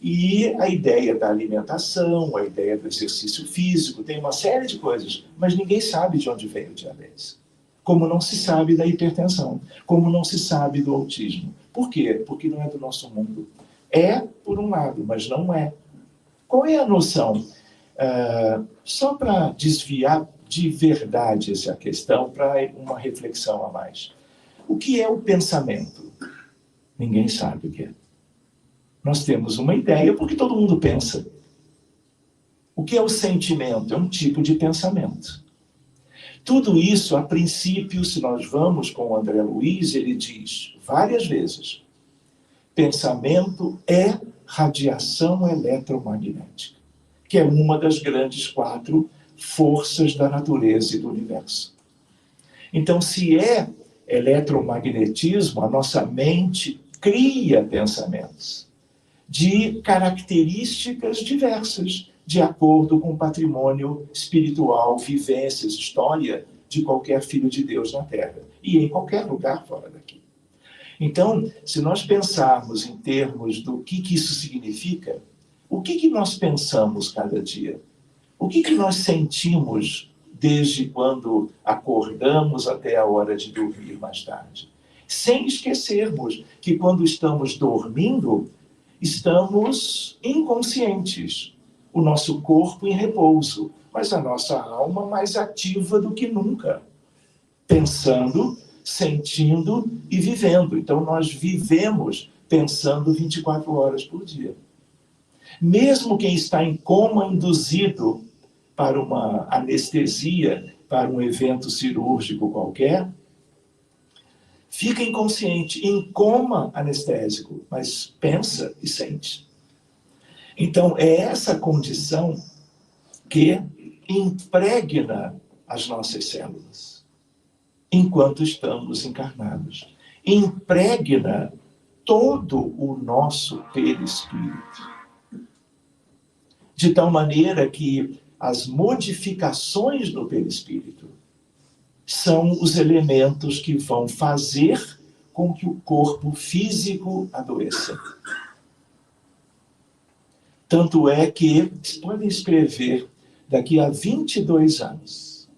e a ideia da alimentação, a ideia do exercício físico, tem uma série de coisas, mas ninguém sabe de onde veio o diabetes. Como não se sabe da hipertensão, como não se sabe do autismo. Por quê? Porque não é do nosso mundo. É, por um lado, mas não é. Qual é a noção? Só para desviar de verdade essa questão, para uma reflexão a mais. O que é o pensamento? Ninguém sabe o que é. Nós temos uma ideia porque todo mundo pensa. O que é o sentimento? É um tipo de pensamento. Tudo isso, a princípio, se nós vamos com o André Luiz, ele diz várias vezes, pensamento é radiação eletromagnética, que é uma das grandes 4 forças da natureza e do universo. Então, se é eletromagnetismo, a nossa mente cria pensamentos de características diversas, de acordo com o patrimônio espiritual, vivências, história de qualquer filho de Deus na Terra, e em qualquer lugar fora daqui. Então, se nós pensarmos em termos do que isso significa, o que nós pensamos cada dia? O que nós sentimos desde quando acordamos até a hora de dormir mais tarde? Sem esquecermos que quando estamos dormindo, estamos inconscientes. O nosso corpo em repouso, mas a nossa alma mais ativa do que nunca. Pensando, sentindo e vivendo. Então, nós vivemos pensando 24 horas por dia. Mesmo quem está em coma induzido para uma anestesia, para um evento cirúrgico qualquer, fica inconsciente, em coma anestésico, mas pensa e sente. Então, é essa condição que impregna as nossas células, enquanto estamos encarnados. Impregna todo o nosso perispírito. De tal maneira que as modificações no perispírito são os elementos que vão fazer com que o corpo físico adoeça. Tanto é que, vocês podem escrever, daqui a 22 anos,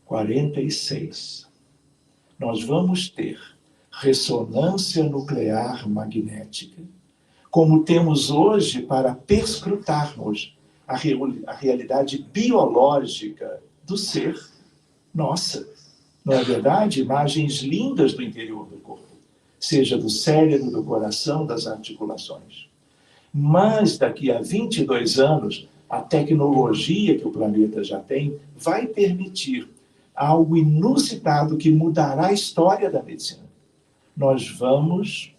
46, nós vamos ter ressonância nuclear magnética, como temos hoje para perscrutarmos a realidade biológica do ser. Nossa, não é verdade? Imagens lindas do interior do corpo, seja do cérebro, do coração, das articulações. Mas daqui a 22 anos, a tecnologia que o planeta já tem vai permitir algo inusitado que mudará a história da medicina. Nós vamos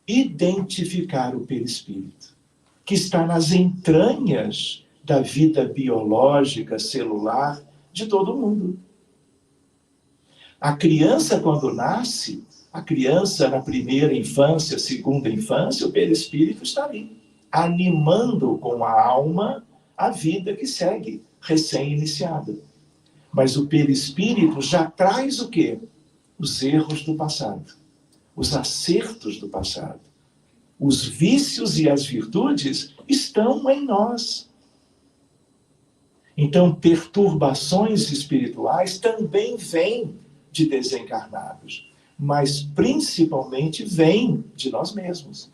identificar o perispírito, que está nas entranhas da vida biológica, celular, de todo mundo. A criança, quando nasce, a criança na primeira infância, segunda infância, o perispírito está ali, animando com a alma a vida que segue, recém-iniciada. Mas o perispírito já traz o quê? Os erros do passado, os acertos do passado. Os vícios e as virtudes estão em nós. Então, perturbações espirituais também vêm de desencarnados, mas principalmente vêm de nós mesmos.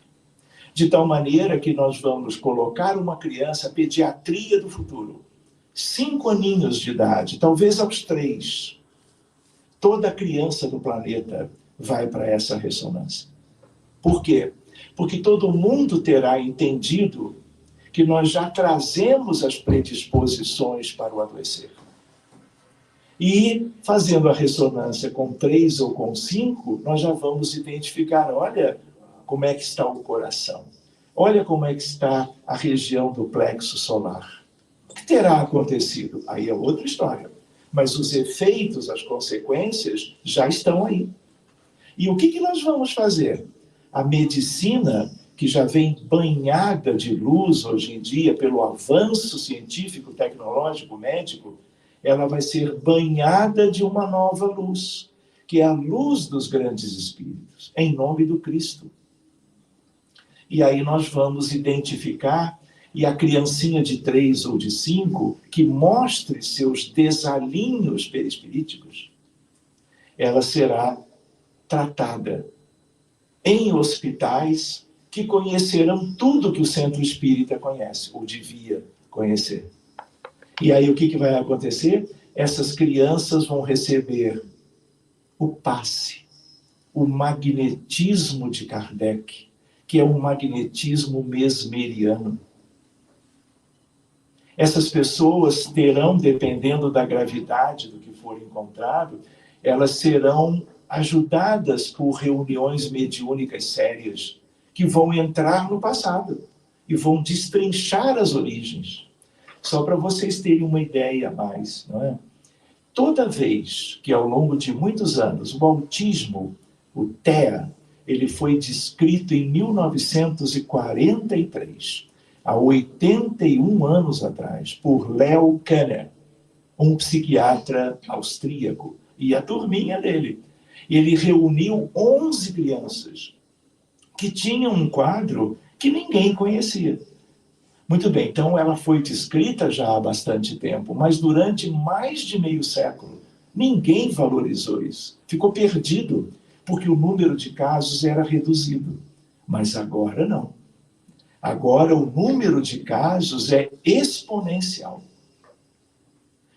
De tal maneira que nós vamos colocar uma criança, pediatria do futuro, 5 aninhos de idade, talvez aos 3. Toda criança do planeta vai para essa ressonância. Por quê? Porque todo mundo terá entendido que nós já trazemos as predisposições para o adoecer. E, fazendo a ressonância com 3 ou com 5, nós já vamos identificar, olha como é que está o coração, olha como é que está a região do plexo solar. O que terá acontecido? Aí é outra história. Mas os efeitos, as consequências, já estão aí. E o que nós vamos fazer? A medicina, que já vem banhada de luz hoje em dia pelo avanço científico, tecnológico, médico, ela vai ser banhada de uma nova luz, que é a luz dos grandes espíritos, em nome do Cristo. E aí nós vamos identificar, e a criancinha de 3 ou de 5, que mostre seus desalinhos perispiríticos, ela será tratada em hospitais que conhecerão tudo que o centro espírita conhece, ou devia conhecer. E aí o que vai acontecer? Essas crianças vão receber o passe, o magnetismo de Kardec, que é um magnetismo mesmeriano. Essas pessoas terão, dependendo da gravidade do que for encontrado, elas serão ajudadas por reuniões mediúnicas sérias, que vão entrar no passado e vão destrinchar as origens. Só para vocês terem uma ideia a mais, não é? Toda vez que, ao longo de muitos anos, o autismo, o TEA, ele foi descrito em 1943, há 81 anos atrás, por Leo Kanner, um psiquiatra austríaco, e a turminha dele. Ele reuniu 11 crianças que tinham um quadro que ninguém conhecia. Muito bem, então ela foi descrita já há bastante tempo, mas durante mais de meio século, ninguém valorizou isso. Ficou perdido, porque o número de casos era reduzido. Mas agora não. Agora o número de casos é exponencial.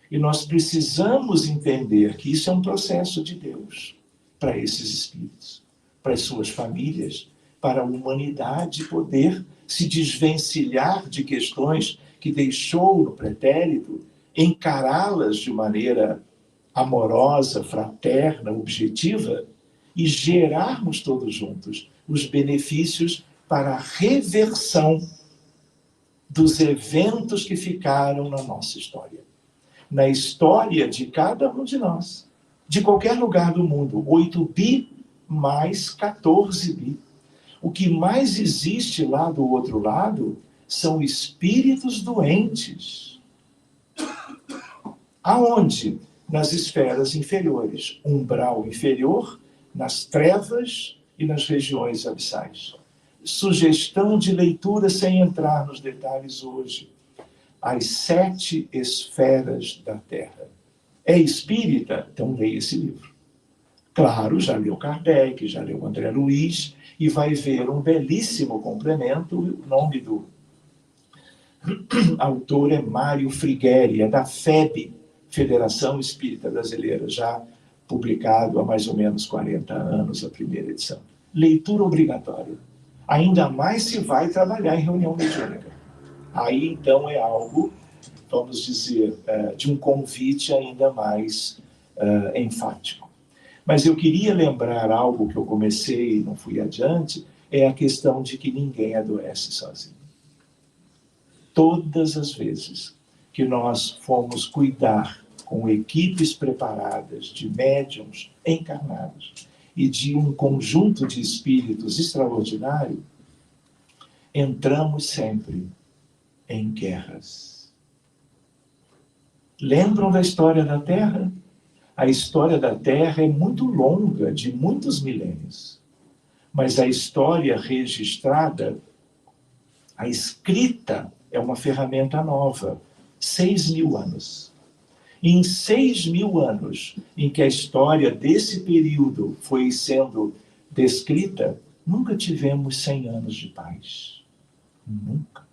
E nós precisamos entender que isso é um processo de Deus para esses espíritos, para as suas famílias, para a humanidade poder se desvencilhar de questões que deixou no pretérito, encará-las de maneira amorosa, fraterna, objetiva, e gerarmos todos juntos os benefícios para a reversão dos eventos que ficaram na nossa história. Na história de cada um de nós, de qualquer lugar do mundo, 8 bi mais 14 bi. O que mais existe lá do outro lado são espíritos doentes. Aonde? Nas esferas inferiores. Umbral inferior, nas trevas e nas regiões abissais. Sugestão de leitura sem entrar nos detalhes hoje. As 7 esferas da Terra. É espírita? Então leia esse livro. Claro, já leu Kardec, já leu André Luiz, e vai ver um belíssimo complemento. O nome do autor é Mário Frigueri, é da FEB, Federação Espírita Brasileira, já publicado há mais ou menos 40 anos, a primeira edição. Leitura obrigatória. Ainda mais se vai trabalhar em reunião mediúnica. Aí, então, é algo, vamos dizer, de um convite ainda mais enfático. Mas eu queria lembrar algo que eu comecei e não fui adiante, é a questão de que ninguém adoece sozinho. Todas as vezes que nós fomos cuidar com equipes preparadas de médiuns encarnados e de um conjunto de espíritos extraordinário, entramos sempre em guerras. Lembram da história da Terra? A história da Terra é muito longa, de muitos milênios. Mas a história registrada, a escrita, é uma ferramenta nova. 6.000 anos. E em 6.000 anos, em que a história desse período foi sendo descrita, nunca tivemos 100 anos de paz. Nunca.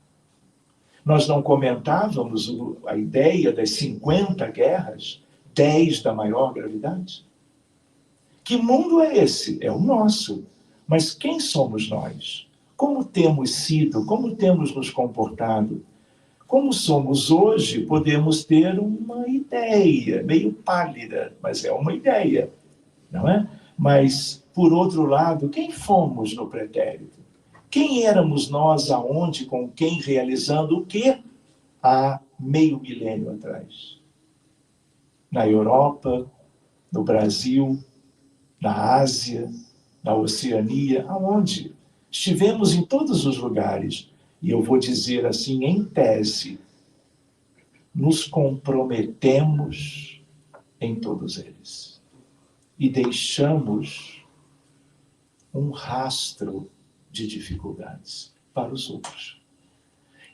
Nós não comentávamos a ideia das 50 guerras, 10 da maior gravidade? Que mundo é esse? É o nosso. Mas quem somos nós? Como temos sido? Como temos nos comportado? Como somos hoje, podemos ter uma ideia, meio pálida, mas é uma ideia, não é? Mas, por outro lado, quem fomos no pretérito? Quem éramos nós, aonde, com quem, realizando o quê? Há meio milênio atrás. Na Europa, no Brasil, na Ásia, na Oceania, aonde? Estivemos em todos os lugares. E eu vou dizer assim, em tese, nos comprometemos em todos eles. e deixamos um rastro de dificuldades para os outros.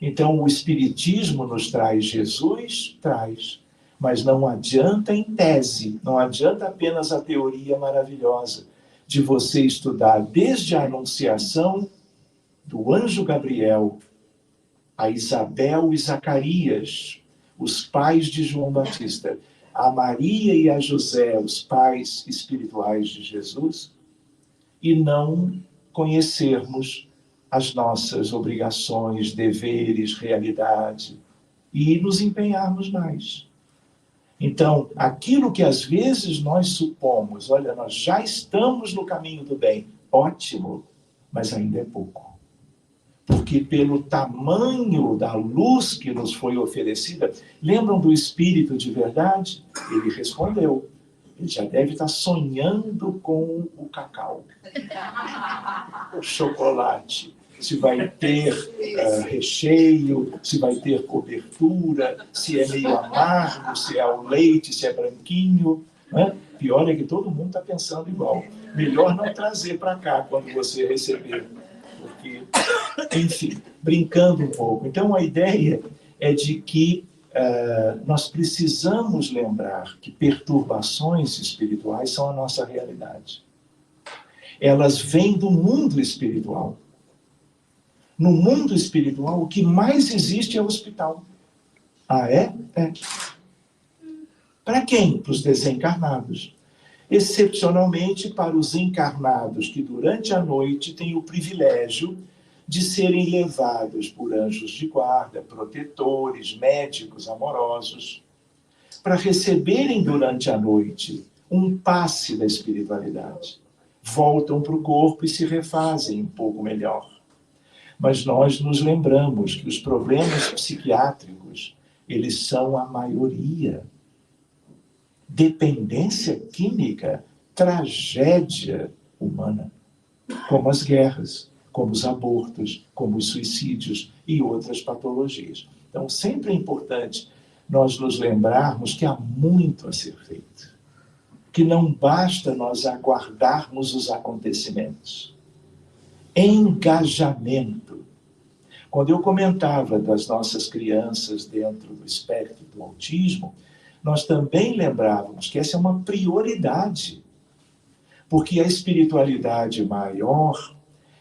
Então, o Espiritismo nos traz Jesus? Traz. Mas não adianta em tese, não adianta apenas a teoria maravilhosa de você estudar desde a Anunciação do anjo Gabriel, a Isabel e Zacarias, os pais de João Batista, a Maria e a José, os pais espirituais de Jesus, e não conhecermos as nossas obrigações, deveres, realidade, e nos empenharmos mais. Então, aquilo que às vezes nós supomos, olha, nós já estamos no caminho do bem, ótimo, mas ainda é pouco. Porque pelo tamanho da luz que nos foi oferecida, lembram do Espírito de verdade? Ele respondeu. Ele já deve estar sonhando com o cacau, o chocolate, se vai ter recheio, se vai ter cobertura, se é meio amargo, se é ao leite, se é branquinho. Né? Pior é que todo mundo está pensando igual. Melhor não trazer para cá quando você receber. Porque, enfim, brincando um pouco. Então, a ideia é de que nós precisamos lembrar que perturbações espirituais são a nossa realidade. Elas vêm do mundo espiritual. No mundo espiritual, o que mais existe é o hospital. Ah, é? É. Para quem? Para os desencarnados. Excepcionalmente para os encarnados que durante a noite têm o privilégio de serem levados por anjos de guarda, protetores, médicos amorosos, para receberem durante a noite um passe da espiritualidade. Voltam para o corpo e se refazem um pouco melhor. Mas nós nos lembramos que os problemas psiquiátricos, eles são a maioria. Dependência química, tragédia humana, como as guerras, como os abortos, como os suicídios e outras patologias. Então, sempre é importante nós nos lembrarmos que há muito a ser feito, que não basta nós aguardarmos os acontecimentos. Engajamento. Quando eu comentava das nossas crianças dentro do espectro do autismo, nós também lembrávamos que essa é uma prioridade, porque a espiritualidade maior,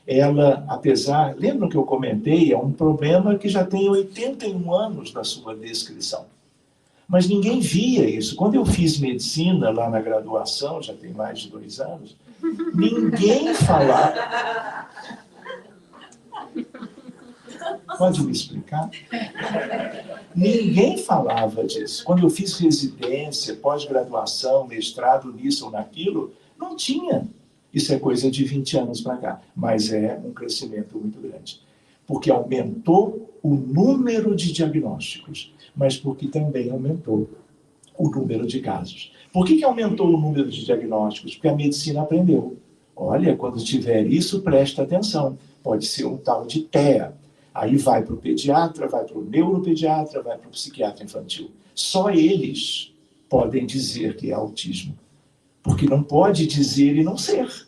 ela, apesar... Lembram que eu comentei? É um problema que já tem 81 anos na sua descrição. Mas ninguém via isso. Quando eu fiz medicina lá na graduação, já tem mais de 2 anos, ninguém falava... Pode me explicar? Ninguém falava disso. Quando eu fiz residência, pós-graduação, mestrado nisso ou naquilo, não tinha. Isso é coisa de 20 anos para cá. Mas é um crescimento muito grande. Porque aumentou o número de diagnósticos, mas porque também aumentou o número de casos. Por que aumentou o número de diagnósticos? Porque a medicina aprendeu. Olha, quando tiver isso, presta atenção. Pode ser um tal de TEA. Aí vai para o pediatra, vai para o neuropediatra, vai para o psiquiatra infantil. Só eles podem dizer que é autismo. Porque não pode dizer e não ser.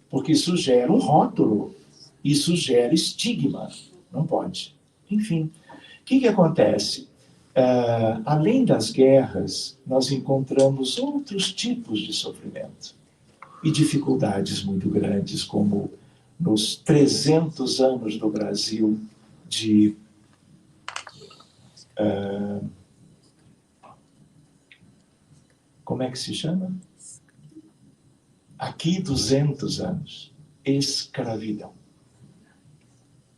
Porque isso gera um rótulo. Isso gera estigma. Não pode. Enfim, o que acontece? Além das guerras, nós encontramos outros tipos de sofrimento. E dificuldades muito grandes, como nos 300 anos do Brasil de como é que se chama? Aqui 200 anos. Escravidão.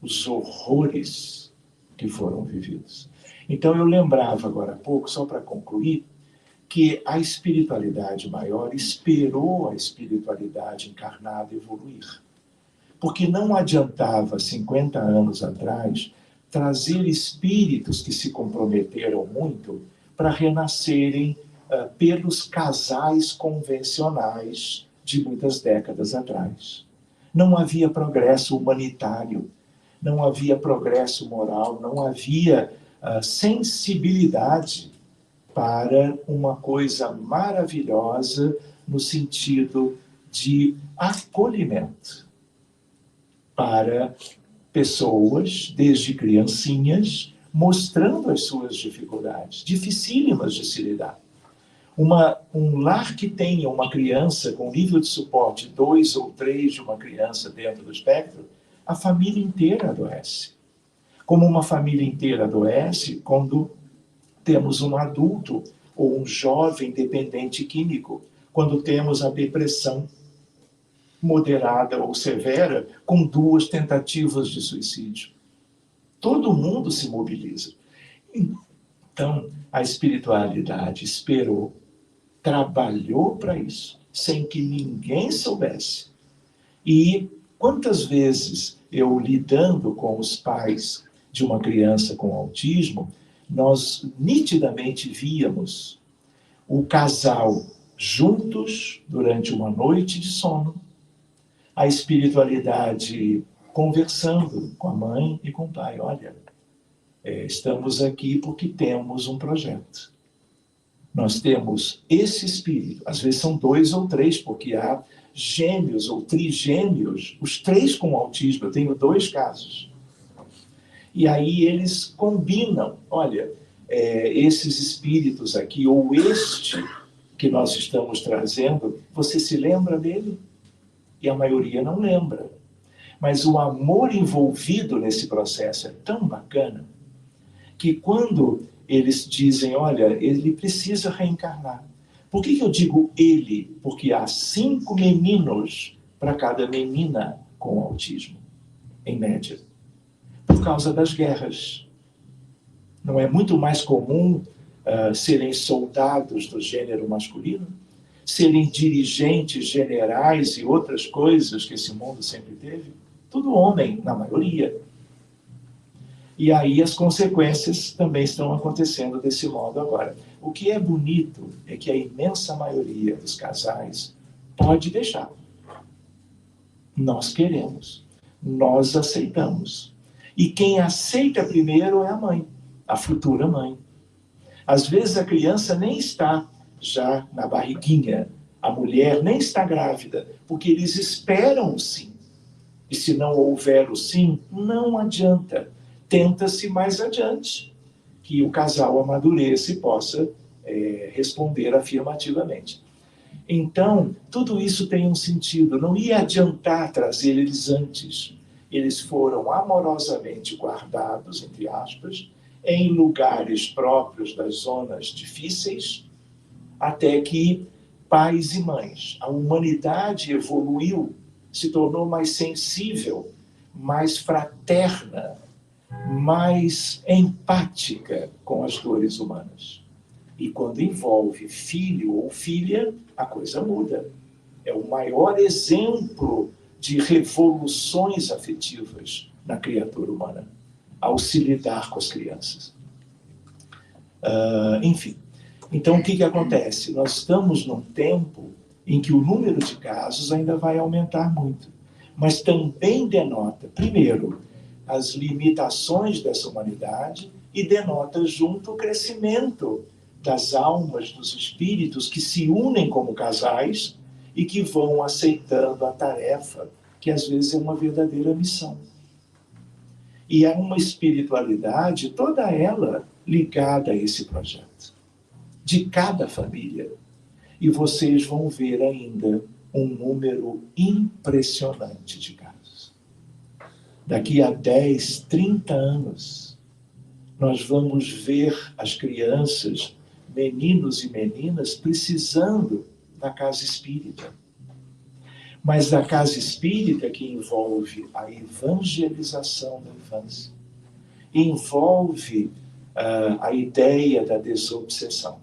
Os horrores que foram vividos. Então eu lembrava agora há pouco, só para concluir, que a espiritualidade maior esperou a espiritualidade encarnada evoluir. Porque não adiantava, 50 anos atrás, trazer espíritos que se comprometeram muito para renascerem pelos casais convencionais de muitas décadas atrás. Não havia progresso humanitário, não havia progresso moral, não havia sensibilidade para uma coisa maravilhosa no sentido de acolhimento para pessoas, desde criancinhas, mostrando as suas dificuldades, dificílimas de se lidar. Um lar que tenha uma criança com nível de suporte 2 ou 3 de uma criança dentro do espectro, a família inteira adoece. Como uma família inteira adoece quando temos um adulto ou um jovem dependente químico, quando temos a depressão moderada ou severa com 2 tentativas de suicídio. Todo mundo se mobiliza. Então, a espiritualidade esperou, trabalhou para isso, sem que ninguém soubesse. E quantas vezes eu, lidando com os pais de uma criança com autismo, nós nitidamente víamos o casal juntos durante uma noite de sono, a espiritualidade conversando com a mãe e com o pai. Olha, estamos aqui porque temos um projeto. Nós temos esse espírito, às vezes são 2 ou 3, porque há gêmeos ou trigêmeos, os 3 com autismo, eu tenho 2 casos. E aí eles combinam, olha, esses espíritos aqui, ou este que nós estamos trazendo, você se lembra dele? E a maioria não lembra. Mas o amor envolvido nesse processo é tão bacana, que quando eles dizem, olha, ele precisa reencarnar. Por que eu digo ele? Porque há 5 meninos para cada menina com autismo, em média. Por causa das guerras. Não é muito mais comum serem soldados do gênero masculino? Serem dirigentes, generais e outras coisas que esse mundo sempre teve? Tudo homem, na maioria. E aí as consequências também estão acontecendo desse modo agora. O que é bonito é que a imensa maioria dos casais pode deixar. Nós queremos, nós aceitamos. E quem aceita primeiro é a mãe, a futura mãe. Às vezes a criança nem está já na barriguinha, a mulher nem está grávida, porque eles esperam o sim. E se não houver o sim, não adianta. Tenta-se mais adiante, que o casal amadureça e possa responder afirmativamente. Então, tudo isso tem um sentido. Não ia adiantar trazer eles antes. Eles foram amorosamente guardados, entre aspas, em lugares próprios das zonas difíceis, até que pais e mães, a humanidade evoluiu, se tornou mais sensível, mais fraterna, mais empática com as dores humanas. E quando envolve filho ou filha, a coisa muda. É o maior exemplo de revoluções afetivas na criatura humana, ao se lidar com as crianças. Enfim, então o que acontece? Nós estamos num tempo em que o número de casos ainda vai aumentar muito, mas também denota, primeiro, as limitações dessa humanidade e denota junto o crescimento das almas, dos espíritos que se unem como casais e que vão aceitando a tarefa, que às vezes é uma verdadeira missão. E é uma espiritualidade, toda ela ligada a esse projeto, de cada família. E vocês vão ver ainda um número impressionante de casos. Daqui a 10, 30 anos, nós vamos ver as crianças, meninos e meninas, precisando da casa espírita. Mas da casa espírita que envolve a evangelização da infância, envolve a ideia da desobsessão,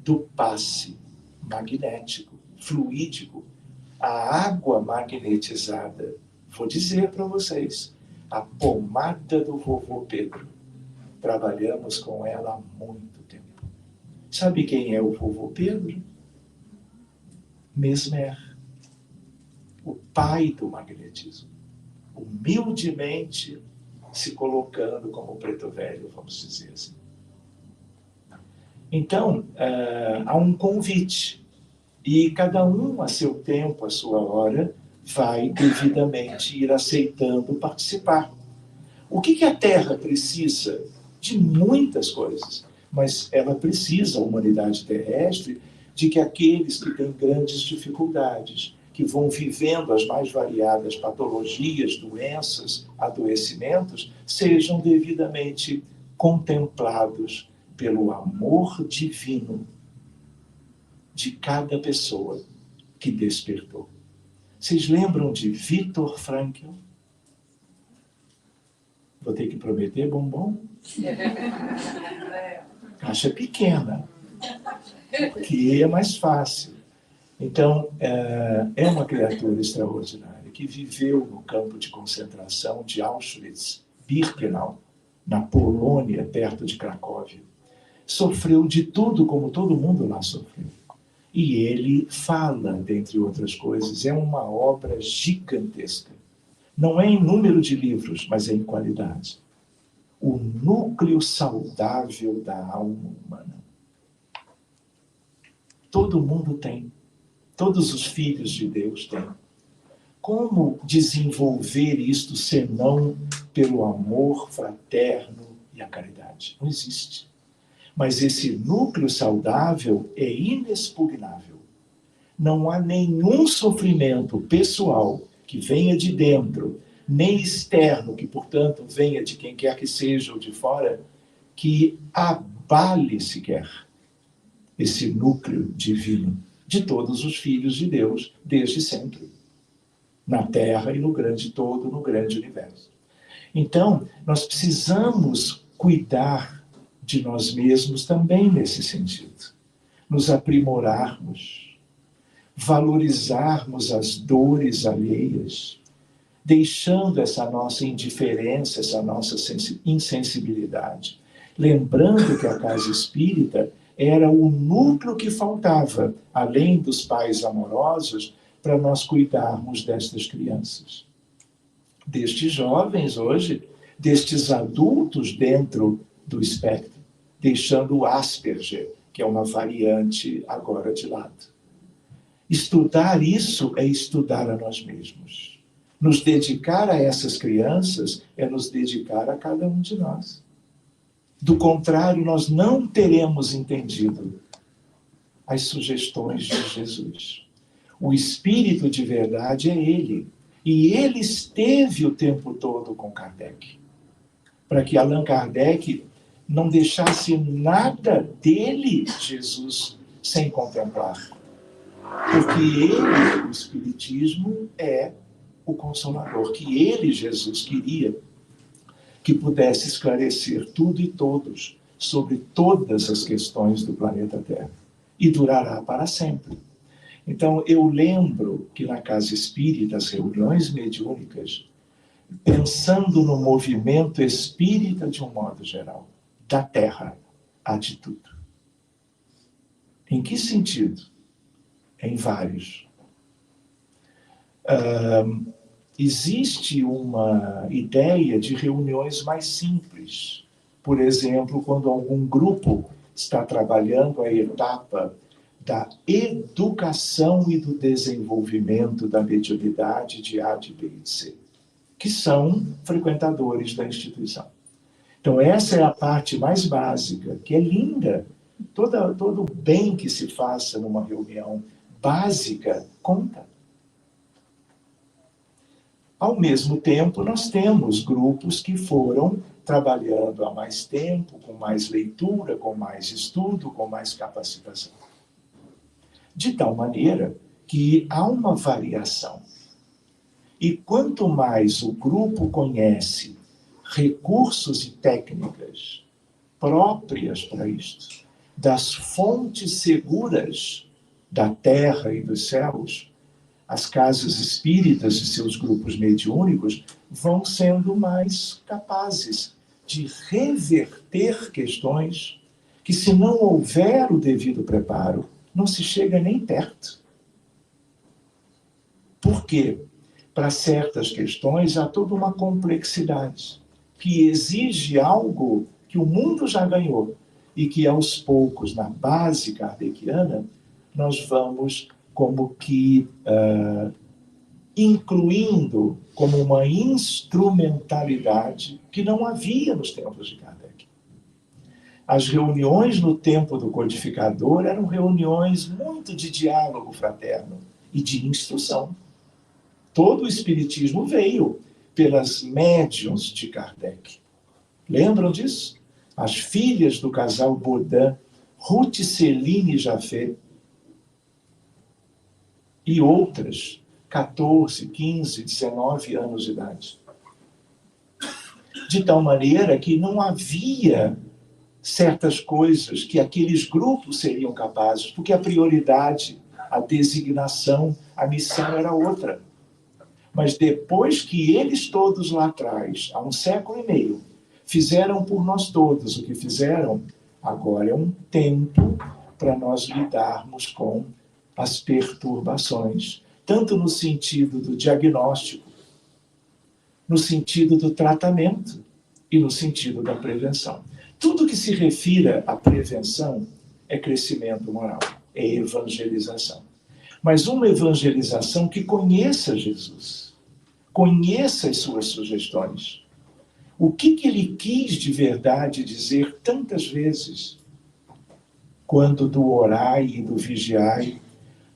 do passe magnético, fluídico, a água magnetizada. Vou dizer para vocês, a pomada do vovô Pedro, trabalhamos com ela há muito tempo. Sabe quem é o vovô Pedro? Mesmer, o pai do magnetismo, humildemente se colocando como preto velho, vamos dizer assim. Então, há um convite. E cada um, a seu tempo, a sua hora, vai devidamente ir aceitando participar. O que a Terra precisa? De muitas coisas. Mas ela precisa, a humanidade terrestre, de que aqueles que têm grandes dificuldades, que vão vivendo as mais variadas patologias, doenças, adoecimentos, sejam devidamente contemplados pelo amor divino de cada pessoa que despertou. Vocês lembram de Viktor Frankl? Vou ter que prometer bombom? Caixa pequena, que é mais fácil. Então, é uma criatura extraordinária que viveu no campo de concentração de Auschwitz-Birkenau, na Polônia, perto de Cracóvia. Sofreu de tudo, como todo mundo lá sofreu. E ele fala, dentre outras coisas, é uma obra gigantesca. Não é em número de livros, mas é em qualidade. O núcleo saudável da alma humana. Todo mundo tem. Todos os filhos de Deus têm. Como desenvolver isto senão pelo amor fraterno e a caridade? Não existe. Mas esse núcleo saudável é inexpugnável. Não há nenhum sofrimento pessoal que venha de dentro, nem externo, que, portanto, venha de quem quer que seja ou de fora, que abale sequer esse núcleo divino de todos os filhos de Deus, desde sempre, na Terra e no grande todo, no grande universo. Então, nós precisamos cuidar de nós mesmos também nesse sentido. Nos aprimorarmos, valorizarmos as dores alheias, deixando essa nossa indiferença, essa nossa insensibilidade. Lembrando que a casa espírita era o núcleo que faltava, além dos pais amorosos, para nós cuidarmos destas crianças. Destes jovens hoje, destes adultos dentro do espectro, deixando o Asperger, que é uma variante agora de lado. Estudar isso é estudar a nós mesmos. Nos dedicar a essas crianças é nos dedicar a cada um de nós. Do contrário, nós não teremos entendido as sugestões de Jesus. O Espírito de verdade é Ele. E Ele esteve o tempo todo com Kardec. Para que Allan Kardec não deixasse nada dele, Jesus, sem contemplar. Porque ele, o Espiritismo, é o Consolador, que ele, Jesus, queria que pudesse esclarecer tudo e todos sobre todas as questões do planeta Terra. E durará para sempre. Então, eu lembro que na Casa Espírita, as reuniões mediúnicas, pensando no movimento espírita de um modo geral, da Terra há de tudo. Em que sentido? Em vários. Existe uma ideia de reuniões mais simples. Por exemplo, quando algum grupo está trabalhando a etapa da educação e do desenvolvimento da mediunidade de A, de B e de C, que são frequentadores da instituição. Então, essa é a parte mais básica, que é linda. Todo o bem que se faça numa reunião básica conta. Ao mesmo tempo, nós temos grupos que foram trabalhando há mais tempo, com mais leitura, com mais estudo, com mais capacitação. De tal maneira que há uma variação. E quanto mais o grupo conhece recursos e técnicas próprias para isto, das fontes seguras da terra e dos céus, as casas espíritas e seus grupos mediúnicos vão sendo mais capazes de reverter questões que, se não houver o devido preparo, não se chega nem perto. Por quê? Para certas questões há toda uma complexidade que exige algo que o mundo já ganhou, e que aos poucos, na base kardeciana, nós vamos como que incluindo como uma instrumentalidade que não havia nos tempos de Kardec. As reuniões no tempo do codificador eram reuniões muito de diálogo fraterno e de instrução. Todo o espiritismo veio pelas médiuns de Kardec. Lembram disso? As filhas do casal Baudin, Ruth Celine Jaffé, e outras, 14, 15, 19 anos de idade. De tal maneira que não havia certas coisas que aqueles grupos seriam capazes, porque a prioridade, a designação, a missão era outra. Mas depois que eles todos lá atrás, há 1 século e meio, fizeram por nós todos o que fizeram, agora é um tempo para nós lidarmos com as perturbações, tanto no sentido do diagnóstico, no sentido do tratamento e no sentido da prevenção. Tudo que se refira à prevenção é crescimento moral, é evangelização. Mas uma evangelização que conheça Jesus, conheça as suas sugestões. O que ele quis de verdade dizer tantas vezes, quando do orai e do vigiai,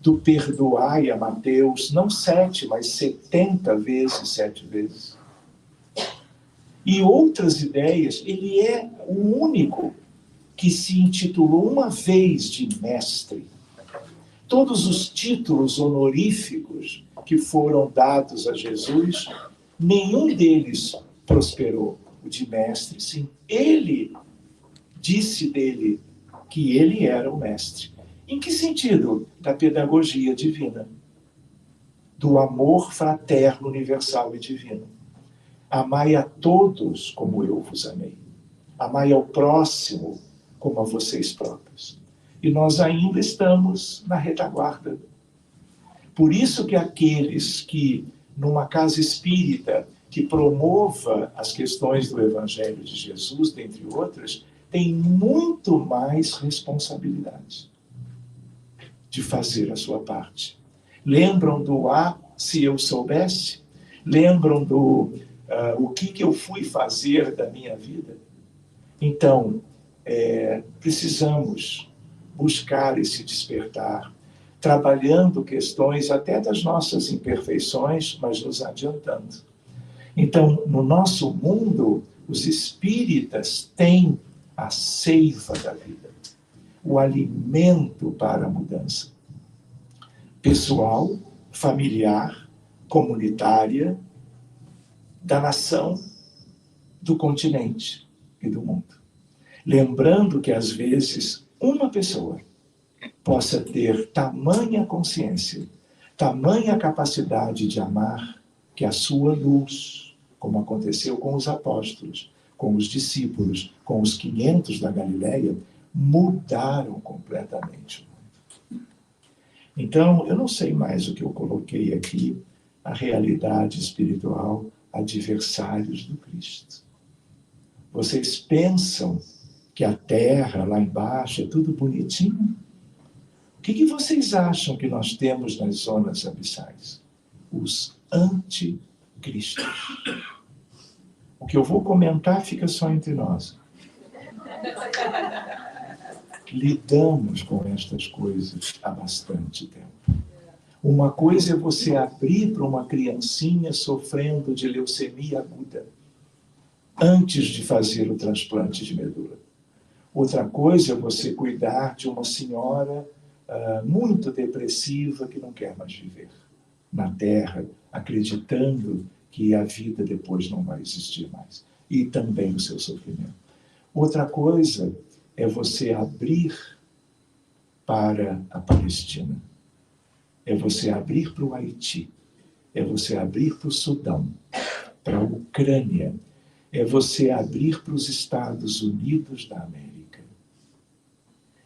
do perdoai a Mateus, não 7, mas 70 vezes, 7 vezes. E outras ideias, ele é o único que se intitulou uma vez de mestre. Todos os títulos honoríficos que foram dados a Jesus, nenhum deles prosperou. O de mestre, sim. Ele disse dele que ele era o mestre. Em que sentido? Da pedagogia divina, do amor fraterno, universal e divino. Amai a todos como eu vos amei. Amai ao próximo como a vocês próprios. E nós ainda estamos na retaguarda. Por isso que aqueles que, numa casa espírita, que promova as questões do Evangelho de Jesus, dentre outras, têm muito mais responsabilidade de fazer a sua parte. Lembram do se eu soubesse? Lembram do o que eu fui fazer da minha vida? Então, precisamos buscar esse despertar, trabalhando questões até das nossas imperfeições, mas nos adiantando. Então, no nosso mundo, os espíritas têm a seiva da vida, o alimento para a mudança pessoal, familiar, comunitária, da nação, do continente e do mundo. Lembrando que, às vezes, uma pessoa possa ter tamanha consciência, tamanha capacidade de amar, que a sua luz, como aconteceu com os apóstolos, com os discípulos, com os 500 da Galileia, mudaram completamente o mundo. Então, eu não sei mais o que eu coloquei aqui, a realidade espiritual, adversários do Cristo. Vocês pensam que a terra lá embaixo é tudo bonitinho? O que vocês acham que nós temos nas zonas abissais? Os anticristos. O que eu vou comentar fica só entre nós. Lidamos com estas coisas há bastante tempo. Uma coisa é você abrir para uma criancinha sofrendo de leucemia aguda, antes de fazer o transplante de medula. Outra coisa é você cuidar de uma senhora muito depressiva que não quer mais viver na Terra, acreditando que a vida depois não vai existir mais. E também o seu sofrimento. Outra coisa é você abrir para a Palestina. É você abrir para o Haiti. É você abrir para o Sudão, para a Ucrânia. É você abrir para os Estados Unidos da América.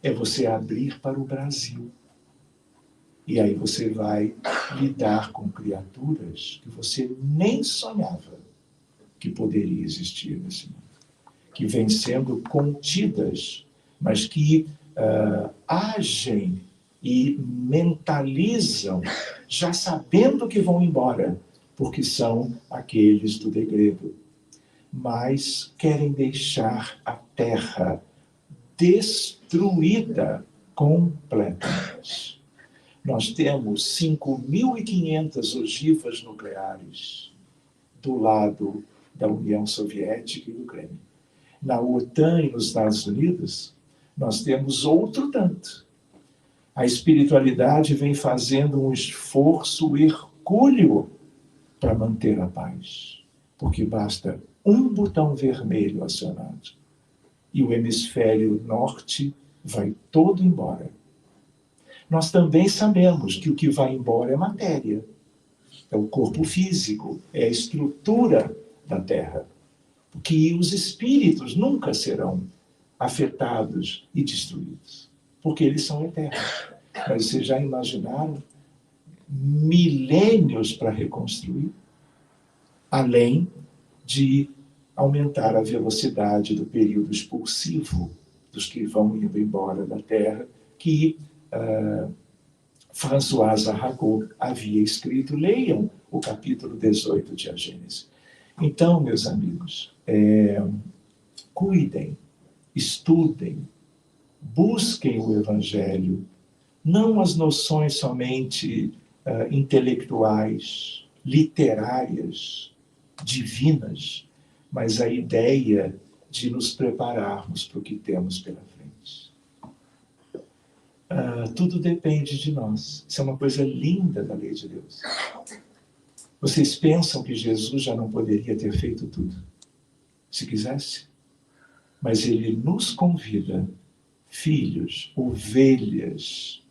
É você abrir para o Brasil. E aí você vai lidar com criaturas que você nem sonhava que poderia existir nesse mundo. Que vêm sendo contidas mas que agem e mentalizam, já sabendo que vão embora, porque são aqueles do degredo. Mas querem deixar a Terra destruída completamente. Nós temos 5.500 ogivas nucleares do lado da União Soviética e do Kremlin. Na OTAN e nos Estados Unidos, nós temos outro tanto. A espiritualidade vem fazendo um esforço hercúleo para manter a paz, porque basta um botão vermelho acionado e o hemisfério norte vai todo embora. Nós também sabemos que o que vai embora é matéria, é o corpo físico, é a estrutura da Terra, que os espíritos nunca serão afetados e destruídos, porque eles são eternos. Mas vocês já imaginaram milênios para reconstruir? Além de aumentar a velocidade do período expulsivo dos que vão indo embora da Terra, que François Arago havia escrito. Leiam o capítulo 18 de A Gênese. Então, meus amigos, cuidem, estudem, busquem o Evangelho, não as noções somente intelectuais, literárias, divinas, mas a ideia de nos prepararmos para o que temos pela frente. Tudo depende de nós. Isso é uma coisa linda da lei de Deus. Vocês pensam que Jesus já não poderia ter feito tudo, se quisesse? Mas ele nos convida, filhos, ovelhas,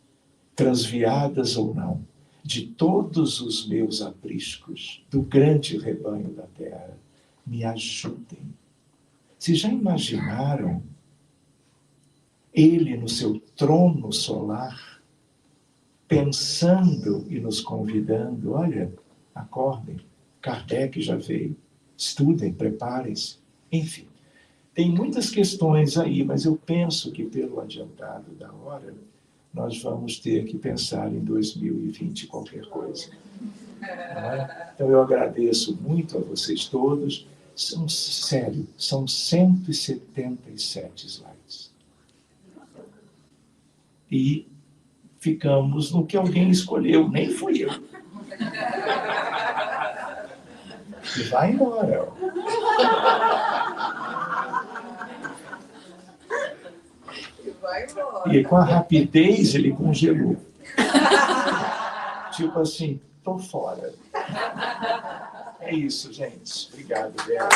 transviadas ou não, de todos os meus apriscos, do grande rebanho da terra, me ajudem. Vocês já imaginaram ele no seu trono solar, pensando e nos convidando? Olha, acordem, Kardec já veio, estudem, preparem-se. Enfim, tem muitas questões aí, mas eu penso que pelo adiantado da hora, nós vamos ter que pensar em 2020 qualquer coisa. Não é? Então eu agradeço muito a vocês todos. Sério, são 177 slides. E ficamos no que alguém escolheu, nem fui eu. E vai embora. E com a rapidez ele congelou. Tipo assim, tô fora. É isso, gente. Obrigado, Bela.